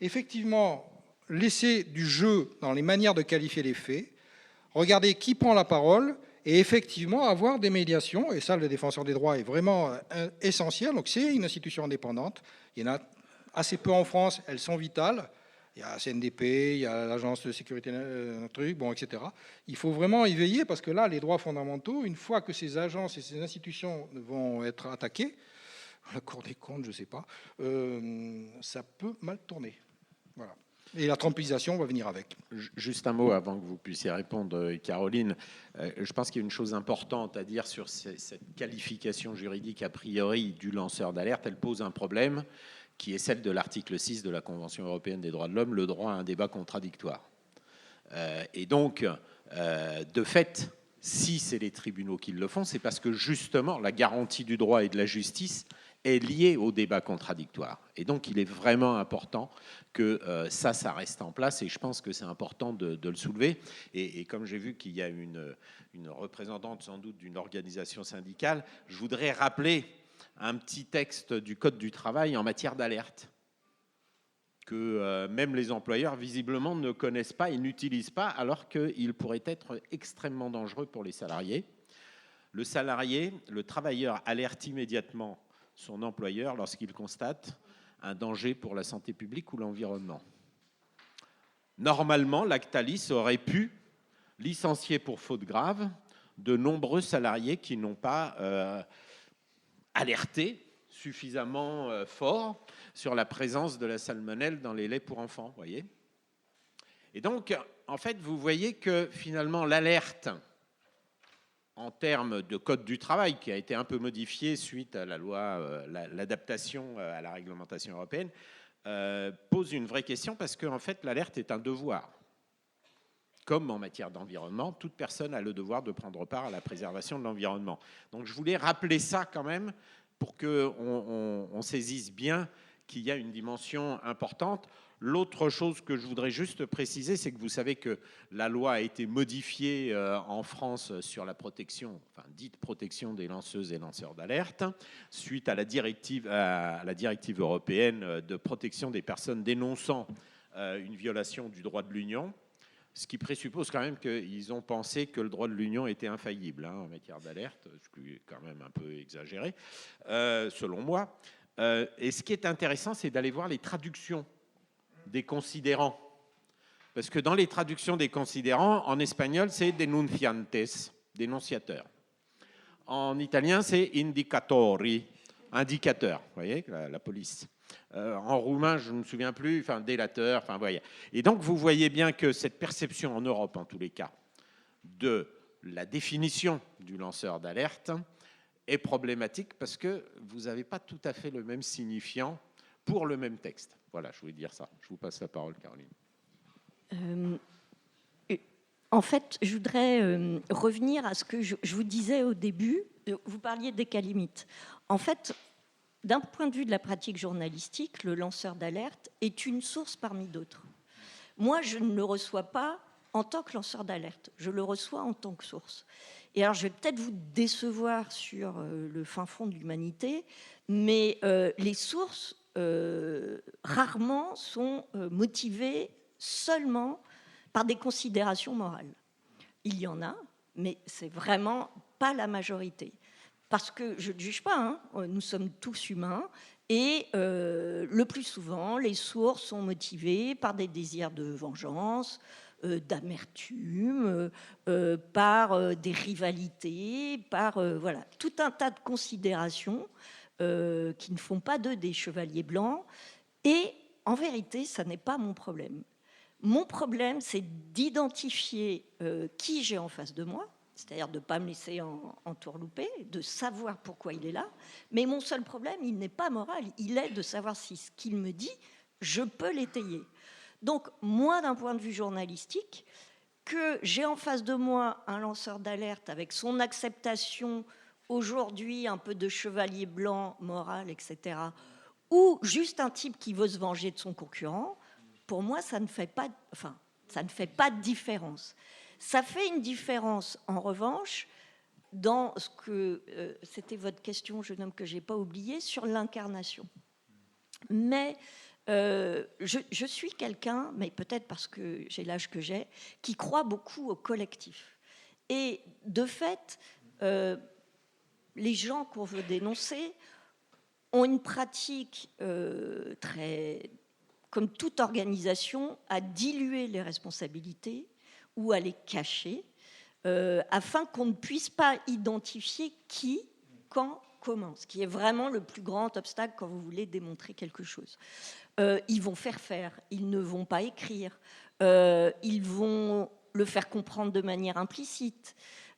effectivement, laissez du jeu dans les manières de qualifier les faits, regardez qui prend la parole et effectivement avoir des médiations. Et ça, le défenseur des droits est vraiment essentiel. Donc c'est une institution indépendante. Il y en a assez peu en France, elles sont vitales. Il y a la CNDP, il y a l'agence de sécurité, bon, etc. Il faut vraiment y veiller parce que là, les droits fondamentaux, une fois que ces agences et ces institutions vont être attaquées, la Cour des comptes, je ne sais pas, ça peut mal tourner. Voilà. Et la trompisation va venir avec. Juste un mot avant que vous puissiez répondre, Caroline. Je pense qu'il y a une chose importante à dire sur cette qualification juridique a priori du lanceur d'alerte. Elle pose un problème qui est celle de l'article 6 de la Convention européenne des droits de l'homme, le droit à un débat contradictoire. Et donc, de fait, si c'est les tribunaux qui le font, c'est parce que justement, la garantie du droit et de la justice est liée au débat contradictoire. Et donc, il est vraiment important que ça reste en place, et je pense que c'est important de le soulever. Et comme j'ai vu qu'il y a une représentante sans doute d'une organisation syndicale, je voudrais rappeler un petit texte du Code du travail en matière d'alerte que même les employeurs visiblement ne connaissent pas et n'utilisent pas alors qu'il pourrait être extrêmement dangereux pour les salariés. Le travailleur alerte immédiatement son employeur lorsqu'il constate un danger pour la santé publique ou l'environnement. Normalement, Lactalis aurait pu licencier pour faute grave de nombreux salariés qui n'ont pas alerté suffisamment fort sur la présence de la salmonelle dans les laits pour enfants, voyez. Et donc, en fait, vous voyez que finalement, l'alerte en termes de code du travail, qui a été un peu modifié suite à la loi, l'adaptation à la réglementation européenne, pose une vraie question parce que en fait, l'alerte est un devoir. comme en matière d'environnement, toute personne a le devoir de prendre part à la préservation de l'environnement. Donc je voulais rappeler ça quand même pour qu'on saisisse bien qu'il y a une dimension importante. L'autre chose que je voudrais juste préciser, c'est que vous savez que la loi a été modifiée en France sur la protection, enfin dite protection des lanceuses et lanceurs d'alerte, suite à la directive européenne de protection des personnes dénonçant une violation du droit de l'Union. Ce qui présuppose quand même qu'ils ont pensé que le droit de l'Union était infaillible en matière d'alerte, ce qui est quand même un peu exagéré, selon moi. Et ce qui est intéressant, c'est d'aller voir les traductions des considérants. Parce que dans les traductions des considérants, en espagnol, c'est denunciantes, dénonciateurs. En italien, c'est indicatori, indicateur, vous voyez, la police. En roumain, je ne me souviens plus, enfin délateur, enfin voyez. Et donc vous voyez bien que cette perception en Europe, en tous les cas, de la définition du lanceur d'alerte est problématique parce que vous n'avez pas tout à fait le même signifiant pour le même texte. Voilà, je voulais dire ça. Je vous passe la parole, Caroline. En fait, je voudrais revenir à ce que je vous disais au début. Vous parliez des cas limites. En fait, d'un point de vue de la pratique journalistique, le lanceur d'alerte est une source parmi d'autres. Moi, je ne le reçois pas en tant que lanceur d'alerte, je le reçois en tant que source. Et alors, je vais peut-être vous décevoir sur le fin fond de l'humanité, mais les sources, rarement, sont motivées seulement par des considérations morales. Il y en a, mais c'est vraiment pas la majorité. Parce que je ne juge pas, nous sommes tous humains, et le plus souvent, les sources sont motivées par des désirs de vengeance, d'amertume, par des rivalités, par voilà, tout un tas de considérations qui ne font pas d'eux des chevaliers blancs. Et en vérité, ça n'est pas mon problème. Mon problème, c'est d'identifier qui j'ai en face de moi, c'est-à-dire de ne pas me laisser entourlouper, de savoir pourquoi il est là. Mais mon seul problème, il n'est pas moral, il est de savoir si ce qu'il me dit, je peux l'étayer. Donc, moi, d'un point de vue journalistique, que j'ai en face de moi un lanceur d'alerte avec son acceptation aujourd'hui un peu de chevalier blanc, moral, etc., ou juste un type qui veut se venger de son concurrent, pour moi, ça ne fait pas de différence. Ça fait une différence, en revanche, dans ce que c'était votre question, jeune homme, que je n'ai pas oublié, sur l'incarnation. Mais je suis quelqu'un, mais peut-être parce que j'ai l'âge que j'ai, qui croit beaucoup au collectif. Et de fait, les gens qu'on veut dénoncer ont une pratique très, comme toute organisation, à diluer les responsabilités ou à les cacher, afin qu'on ne puisse pas identifier qui, quand, comment, ce qui est vraiment le plus grand obstacle quand vous voulez démontrer quelque chose. Ils vont faire, ils ne vont pas écrire, ils vont le faire comprendre de manière implicite.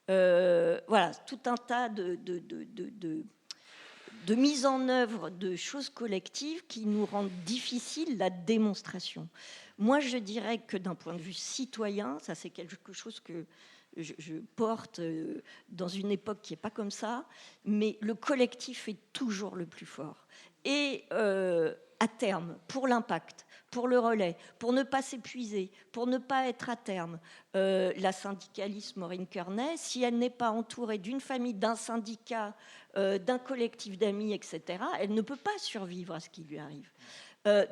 Voilà, tout un tas de mise en œuvre de choses collectives qui nous rendent difficile la démonstration. Moi, je dirais que d'un point de vue citoyen, ça c'est quelque chose que je porte dans une époque qui n'est pas comme ça, mais le collectif est toujours le plus fort. Et à terme, pour l'impact, pour le relais, pour ne pas s'épuiser, pour ne pas être à terme, la syndicaliste Maureen Kearney, si elle n'est pas entourée d'une famille, d'un syndicat, d'un collectif d'amis, etc., elle ne peut pas survivre à ce qui lui arrive.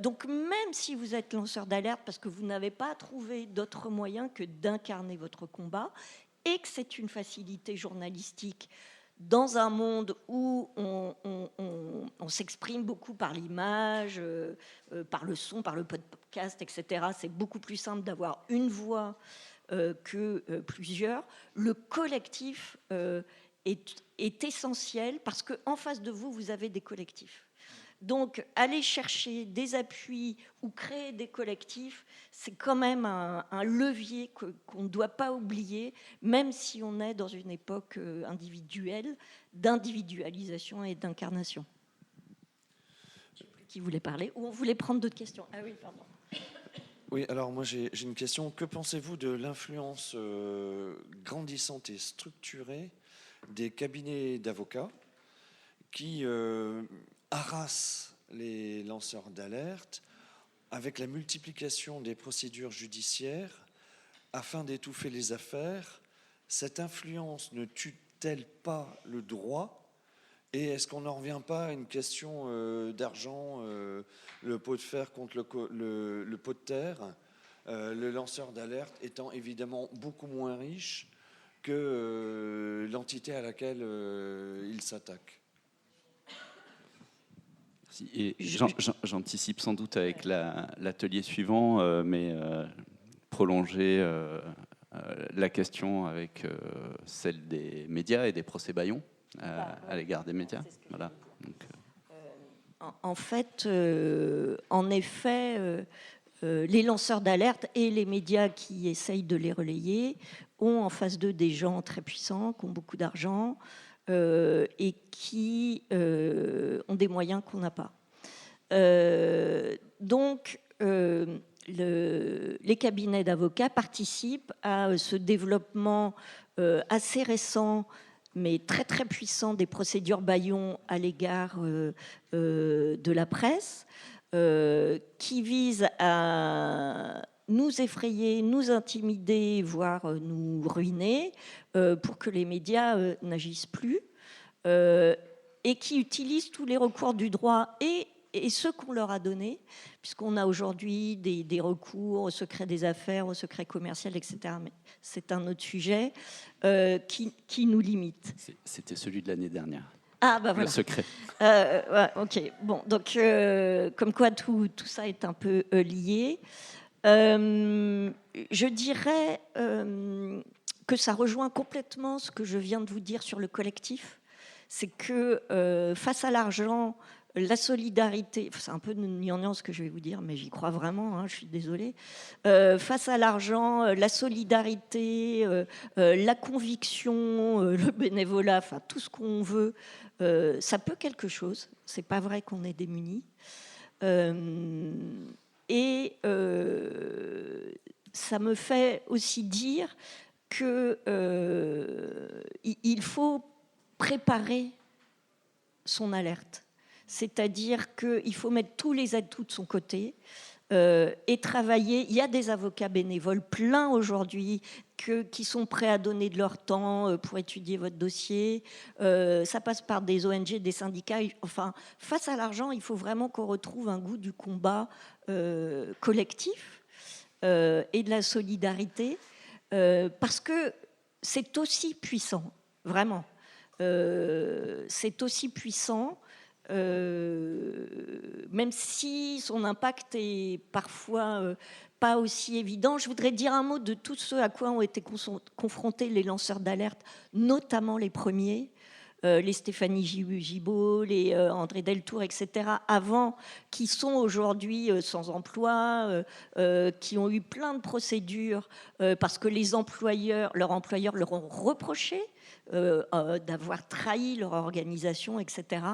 Donc même si vous êtes lanceur d'alerte parce que vous n'avez pas trouvé d'autres moyens que d'incarner votre combat et que c'est une facilité journalistique dans un monde où on s'exprime beaucoup par l'image, par le son, par le podcast, etc., c'est beaucoup plus simple d'avoir une voix que plusieurs. Le collectif est essentiel parce qu'en face de vous, vous avez des collectifs. Donc, aller chercher des appuis ou créer des collectifs, c'est quand même un levier qu'on ne doit pas oublier, même si on est dans une époque individuelle, d'individualisation et d'incarnation. Je ne sais plus qui voulait parler, ou on voulait prendre d'autres questions. Ah oui, pardon. Oui, alors moi j'ai une question. Que pensez-vous de l'influence grandissante et structurée des cabinets d'avocats qui harassent les lanceurs d'alerte avec la multiplication des procédures judiciaires afin d'étouffer les affaires? Cette influence ne tue-t-elle pas le droit? Et est-ce qu'on n'en revient pas à une question d'argent, le pot de fer contre le pot de terre, le lanceur d'alerte étant évidemment beaucoup moins riche que l'entité à laquelle il s'attaque? Et j'anticipe sans doute avec l'atelier suivant, mais prolonger la question avec celle des médias et des procès Bayon à l'égard des médias. Voilà. Donc, en fait, en effet, les lanceurs d'alerte et les médias qui essayent de les relayer ont en face d'eux des gens très puissants, qui ont beaucoup d'argent et qui ont des moyens qu'on n'a pas. Donc, les cabinets d'avocats participent à ce développement assez récent mais très très puissant des procédures Bayon à l'égard de la presse, qui visent à nous effrayer, nous intimider, voire nous ruiner, pour que les médias n'agissent plus, et qui utilisent tous les recours du droit et ceux qu'on leur a donnés, puisqu'on a aujourd'hui des recours au secret des affaires, au secret commercial, etc. Mais c'est un autre sujet qui nous limite. c'était celui de l'année dernière. Ah, bah voilà. Le secret. Ouais, ok. Bon, donc, comme quoi tout ça est un peu lié. Je dirais que ça rejoint complètement ce que je viens de vous dire sur le collectif. C'est que face à l'argent, la solidarité, c'est un peu gnangnan ce que je vais vous dire, mais j'y crois vraiment, je suis désolée. Face à l'argent, la solidarité, la conviction, le bénévolat, enfin tout ce qu'on veut, ça peut quelque chose. C'est pas vrai qu'on est démunis. Et ça me fait aussi dire que il faut préparer son alerte. C'est-à-dire qu'il faut mettre tous les atouts de son côté et travailler. Il y a des avocats bénévoles pleins aujourd'hui qui sont prêts à donner de leur temps pour étudier votre dossier. Ça passe par des ONG, des syndicats. Enfin, face à l'argent, il faut vraiment qu'on retrouve un goût du combat collectif et de la solidarité, parce que c'est aussi puissant, vraiment. C'est aussi puissant, même si son impact est parfois pas aussi évident. Je voudrais dire un mot de tous ceux à quoi ont été confrontés les lanceurs d'alerte, notamment les premiers, les Stéphanie Gibault, les André Deltour, etc., avant, qui sont aujourd'hui sans emploi, qui ont eu plein de procédures parce que leurs employeurs leur ont reproché d'avoir trahi leur organisation, etc.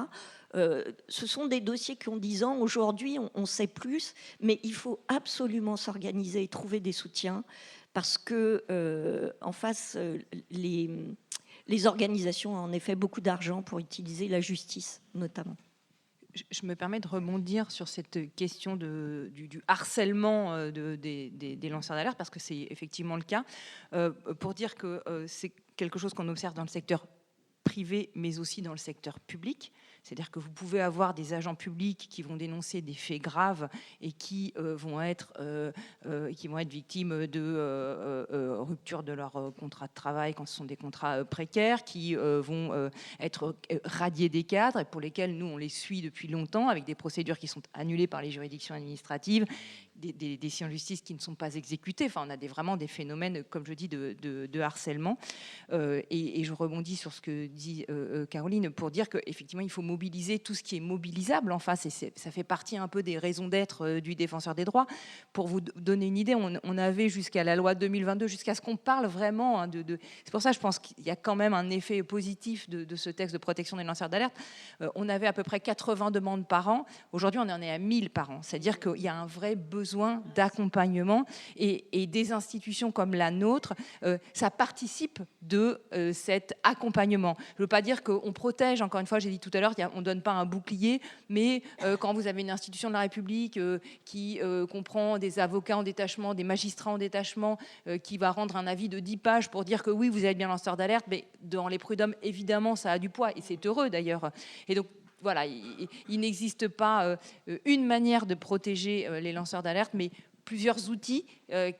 Ce sont des dossiers qui ont 10 ans. Aujourd'hui, on sait plus, mais il faut absolument s'organiser et trouver des soutiens parce que en face, les organisations ont en effet beaucoup d'argent pour utiliser la justice, notamment. Je me permets de rebondir sur cette question du harcèlement des lanceurs d'alerte, parce que c'est effectivement le cas, pour dire que c'est quelque chose qu'on observe dans le secteur privé, mais aussi dans le secteur public. C'est-à-dire que vous pouvez avoir des agents publics qui vont dénoncer des faits graves et qui vont être victimes de rupture de leur contrat de travail quand ce sont des contrats précaires, qui vont être radiés des cadres et pour lesquels nous on les suit depuis longtemps avec des procédures qui sont annulées par les juridictions administratives, des décisions de justice qui ne sont pas exécutées. Enfin, on a vraiment des phénomènes, comme je dis, de harcèlement. Et je rebondis sur ce que dit Caroline pour dire qu'effectivement il faut mobiliser tout ce qui est mobilisable en face, et ça fait partie un peu des raisons d'être du défenseur des droits. Pour vous donner une idée, on avait jusqu'à la loi 2022, jusqu'à ce qu'on parle vraiment c'est pour ça que je pense qu'il y a quand même un effet positif de ce texte de protection des lanceurs d'alerte. On avait à peu près 80 demandes par an. Aujourd'hui, on en est à 1000 par an. C'est-à-dire qu'il y a un vrai besoin d'accompagnement, et des institutions comme la nôtre, ça participe de cet accompagnement. Je ne veux pas dire qu'on protège, encore une fois, j'ai dit tout à l'heure, on ne donne pas un bouclier, mais quand vous avez une institution de la République qui comprend des avocats en détachement, des magistrats en détachement, qui va rendre un avis de 10 pages pour dire que oui, vous êtes bien lanceur d'alerte, mais dans les prud'hommes, évidemment, ça a du poids, et c'est heureux d'ailleurs. Et donc, voilà, il n'existe pas une manière de protéger les lanceurs d'alerte, mais plusieurs outils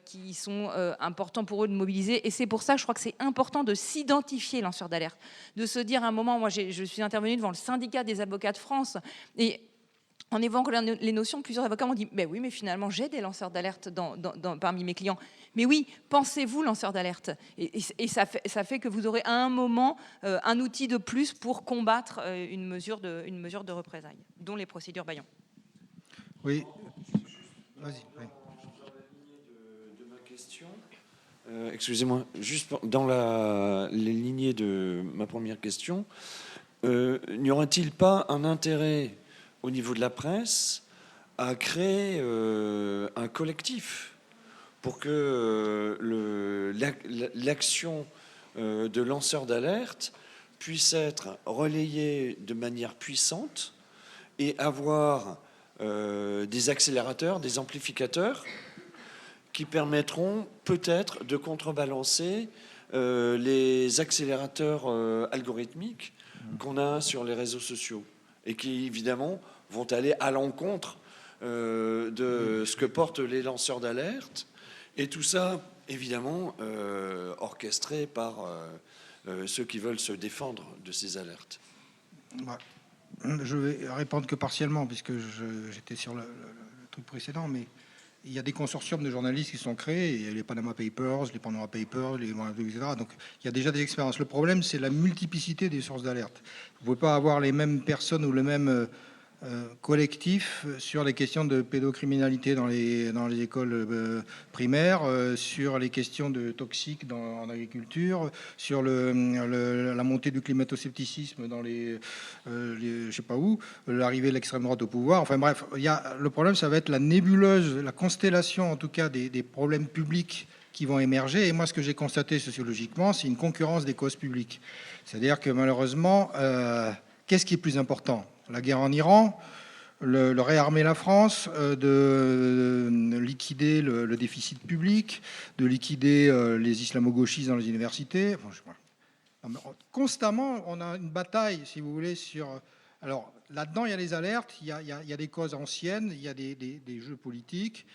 qui sont importants pour eux de mobiliser. Et c'est pour ça que je crois que c'est important de s'identifier lanceur d'alerte, de se dire à un moment, moi je suis intervenue devant le syndicat des avocats de France, et en évoquant les notions, plusieurs avocats m'ont dit « oui, mais finalement, j'ai des lanceurs d'alerte parmi mes clients. » Mais oui, pensez-vous lanceur d'alerte. Et ça fait que vous aurez à un moment un outil de plus pour combattre une mesure de représailles, dont les procédures Bayon. Oui. Vas-y. Oui. De ma question, excusez-moi, juste dans les lignées de ma première question, n'y aurait-il pas un intérêt au niveau de la presse à créer un collectif pour que l'action de lanceur d'alerte puisse être relayée de manière puissante et avoir des accélérateurs, des amplificateurs qui permettront peut-être de contrebalancer les accélérateurs algorithmiques qu'on a sur les réseaux sociaux et qui, évidemment, vont aller à l'encontre de ce que portent les lanceurs d'alerte. Et tout ça, évidemment, orchestré par ceux qui veulent se défendre de ces alertes. Je vais répondre que partiellement, puisque j'étais sur le truc précédent, mais il y a des consortiums de journalistes qui sont créés, les Panama Papers, les Pandora Papers, etc. Donc il y a déjà des expériences. Le problème, c'est la multiplicité des sources d'alerte. Vous ne pouvez pas avoir les mêmes personnes ou le même collectif sur les questions de pédocriminalité dans les écoles primaires, sur les questions de toxiques en agriculture, sur la montée du climato-scepticisme dans je sais pas où, l'arrivée de l'extrême droite au pouvoir. Enfin bref, le problème, ça va être la nébuleuse, la constellation en tout cas des problèmes publics qui vont émerger. Et moi, ce que j'ai constaté sociologiquement, c'est une concurrence des causes publiques. C'est-à-dire que malheureusement, qu'est-ce qui est plus important ? La guerre en Iran, le réarmer la France, de liquider le déficit public, de liquider les islamo-gauchistes dans les universités. Constamment, on a une bataille, si vous voulez, sur... Alors, là-dedans, il y a les alertes, il y a des causes anciennes, il y a des jeux politiques,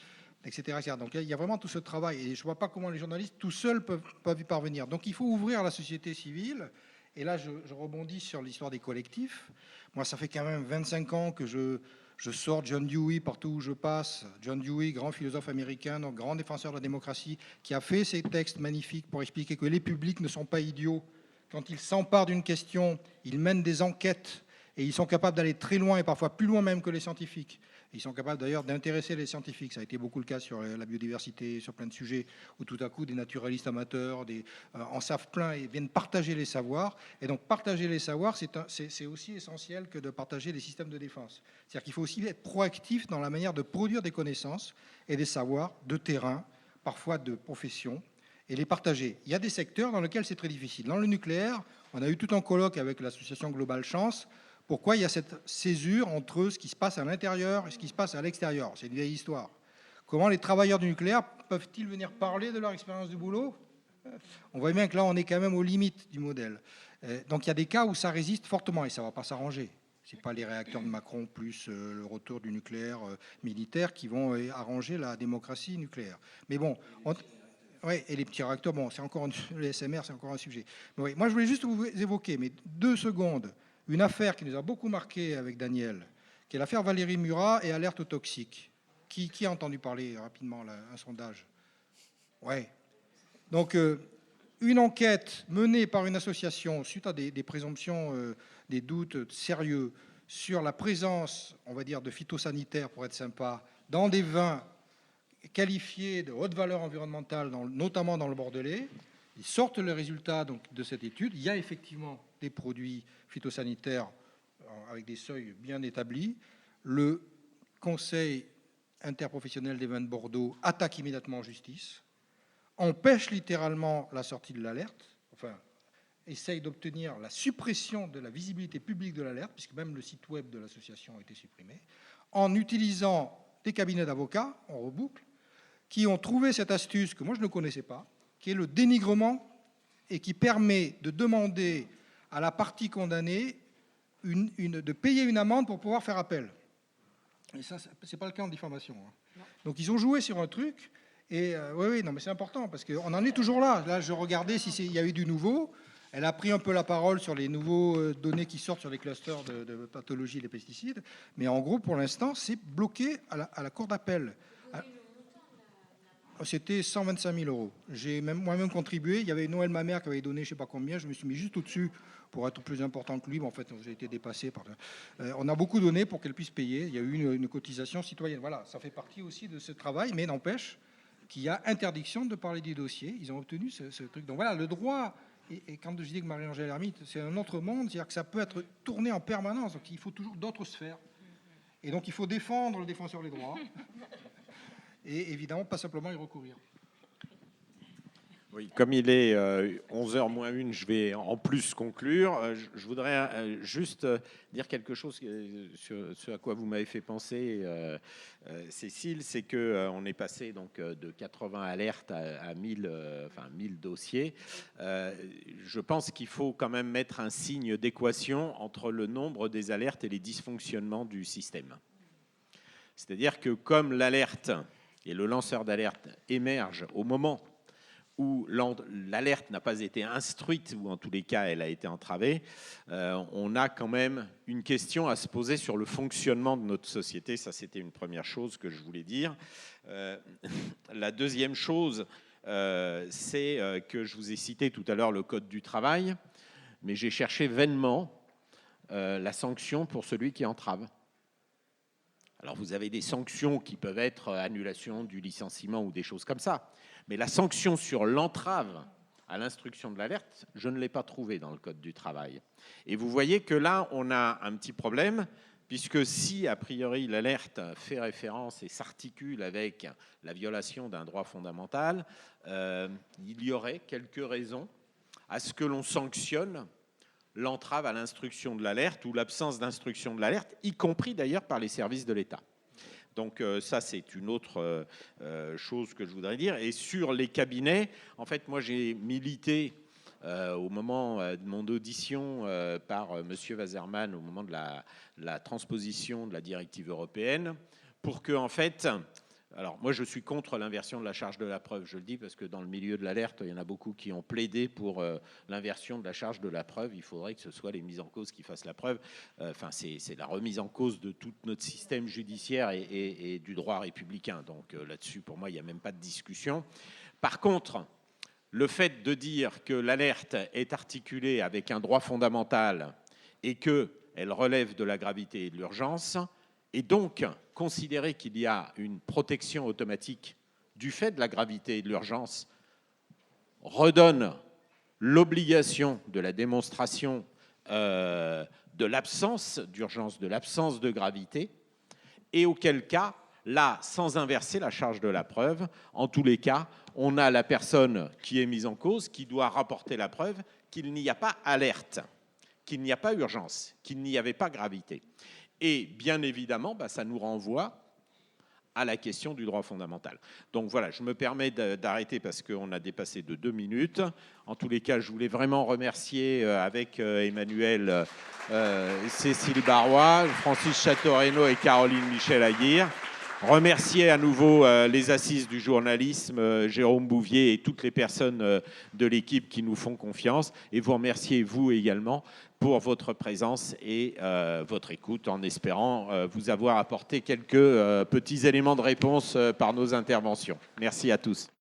etc., etc. Donc, il y a vraiment tout ce travail. Et je ne vois pas comment les journalistes, tout seuls, peuvent y parvenir. Donc, il faut ouvrir la société civile. Et là, je rebondis sur l'histoire des collectifs. Moi, ça fait quand même 25 ans que je sors John Dewey partout où je passe. John Dewey, grand philosophe américain, donc grand défenseur de la démocratie, qui a fait ces textes magnifiques pour expliquer que les publics ne sont pas idiots. Quand ils s'emparent d'une question, ils mènent des enquêtes et ils sont capables d'aller très loin et parfois plus loin même que les scientifiques. Ils sont capables d'ailleurs d'intéresser les scientifiques. Ça a été beaucoup le cas sur la biodiversité, sur plein de sujets, où tout à coup des naturalistes amateurs en savent plein et viennent partager les savoirs. Et donc partager les savoirs, c'est aussi essentiel que de partager les systèmes de défense. C'est-à-dire qu'il faut aussi être proactif dans la manière de produire des connaissances et des savoirs de terrain, parfois de profession, et les partager. Il y a des secteurs dans lesquels c'est très difficile. Dans le nucléaire, on a eu tout un colloque avec l'association Global Chance. Pourquoi il y a cette césure entre ce qui se passe à l'intérieur et ce qui se passe à l'extérieur? C'est une vieille histoire. Comment les travailleurs du nucléaire peuvent-ils venir parler de leur expérience du boulot? On voit bien que là, on est quand même aux limites du modèle. Donc il y a des cas où ça résiste fortement et ça ne va pas s'arranger. Ce n'est pas les réacteurs de Macron plus le retour du nucléaire militaire qui vont arranger la démocratie nucléaire. Mais bon... Oui, et les petits réacteurs, bon, c'est encore les SMR, c'est encore un sujet. Mais oui, moi, je voulais juste vous évoquer, mais 2 secondes, une affaire qui nous a beaucoup marqué avec Daniel, qui est l'affaire Valérie Murat et alerte aux toxiques. Qui a entendu parler rapidement, là, un sondage? Oui. Donc, une enquête menée par une association suite à des présomptions, des doutes sérieux sur la présence, on va dire, de phytosanitaires, pour être sympa, dans des vins qualifiés de haute valeur environnementale, notamment dans le Bordelais. Ils sortent les résultats donc, de cette étude. Il y a effectivement des produits phytosanitaires avec des seuils bien établis. Le Conseil interprofessionnel des vins de Bordeaux attaque immédiatement en justice, empêche littéralement la sortie de l'alerte, enfin, essaye d'obtenir la suppression de la visibilité publique de l'alerte, puisque même le site web de l'association a été supprimé, en utilisant des cabinets d'avocats, on reboucle, qui ont trouvé cette astuce que moi je ne connaissais pas, qui est le dénigrement et qui permet de demander à la partie condamnée de payer une amende pour pouvoir faire appel. Et ça, ce n'est pas le cas en diffamation. Hein. Donc ils ont joué sur un truc, et oui, non, mais c'est important, parce qu'on en est toujours là. Là, je regardais s'il y a eu du nouveau. Elle a pris un peu la parole sur les nouveaux données qui sortent sur les clusters de pathologie des pesticides, mais en gros, pour l'instant, c'est bloqué à la cour d'appel. C'était 125 000 €. J'ai moi-même contribué. Il y avait Noël Mamère qui avait donné je ne sais pas combien. Je me suis mis juste au-dessus pour être plus important que lui. Mais en fait, j'ai été dépassé. On a beaucoup donné pour qu'elle puisse payer. Il y a eu une cotisation citoyenne. Voilà, ça fait partie aussi de ce travail, mais n'empêche qu'il y a interdiction de parler du dossier. Ils ont obtenu ce truc. Donc voilà, le droit, et quand je dis que Marie-Angèle Hermite, c'est un autre monde, c'est-à-dire que ça peut être tourné en permanence. Donc il faut toujours d'autres sphères. Et donc il faut défendre le défenseur des droits. Et évidemment, pas simplement y recourir. Oui, comme il est 11h moins 1, je vais en plus conclure. Je voudrais juste dire quelque chose sur ce à quoi vous m'avez fait penser, Cécile, c'est qu'on est passé donc, de 80 alertes à 1000 dossiers. Je pense qu'il faut quand même mettre un signe d'équation entre le nombre des alertes et les dysfonctionnements du système. C'est-à-dire que comme l'alerte et le lanceur d'alerte émerge au moment où l'alerte n'a pas été instruite, ou en tous les cas elle a été entravée, on a quand même une question à se poser sur le fonctionnement de notre société. Ça, c'était une première chose que je voulais dire. La deuxième chose, c'est que je vous ai cité tout à l'heure le Code du travail, mais j'ai cherché vainement la sanction pour celui qui entrave. Alors, vous avez des sanctions qui peuvent être annulation du licenciement ou des choses comme ça. Mais la sanction sur l'entrave à l'instruction de l'alerte, je ne l'ai pas trouvée dans le Code du travail. Et vous voyez que là, on a un petit problème, puisque si, a priori, l'alerte fait référence et s'articule avec la violation d'un droit fondamental, il y aurait quelques raisons à ce que l'on sanctionne l'entrave à l'instruction de l'alerte ou l'absence d'instruction de l'alerte, y compris d'ailleurs par les services de l'État. Donc ça, c'est une autre chose que je voudrais dire. Et sur les cabinets, en fait, moi, j'ai milité au moment de mon audition par M. Wasserman au moment de la transposition de la directive européenne pour que, en fait... Alors, moi, je suis contre l'inversion de la charge de la preuve. Je le dis parce que dans le milieu de l'alerte, il y en a beaucoup qui ont plaidé pour l'inversion de la charge de la preuve. Il faudrait que ce soit les mises en cause qui fassent la preuve. Enfin, c'est la remise en cause de tout notre système judiciaire et du droit républicain. Donc, là-dessus, pour moi, il n'y a même pas de discussion. Par contre, le fait de dire que l'alerte est articulée avec un droit fondamental et qu'elle relève de la gravité et de l'urgence, et donc considérer qu'il y a une protection automatique du fait de la gravité et de l'urgence redonne l'obligation de la démonstration de l'absence d'urgence, de l'absence de gravité, et auquel cas, là, sans inverser la charge de la preuve, en tous les cas, on a la personne qui est mise en cause, qui doit rapporter la preuve qu'il n'y a pas alerte, qu'il n'y a pas urgence, qu'il n'y avait pas gravité. Et bien évidemment, ça nous renvoie à la question du droit fondamental. Donc voilà, je me permets d'arrêter parce qu'on a dépassé de 2 minutes. En tous les cas, je voulais vraiment remercier avec Emmanuel, Cécile Barrois, Francis Chateau-Renaud et Caroline Michel-Aguirre. Remercier à nouveau les assises du journalisme, Jérôme Bouvier et toutes les personnes de l'équipe qui nous font confiance. Et vous remercier, vous également, pour votre présence et votre écoute, en espérant vous avoir apporté quelques petits éléments de réponse par nos interventions. Merci à tous.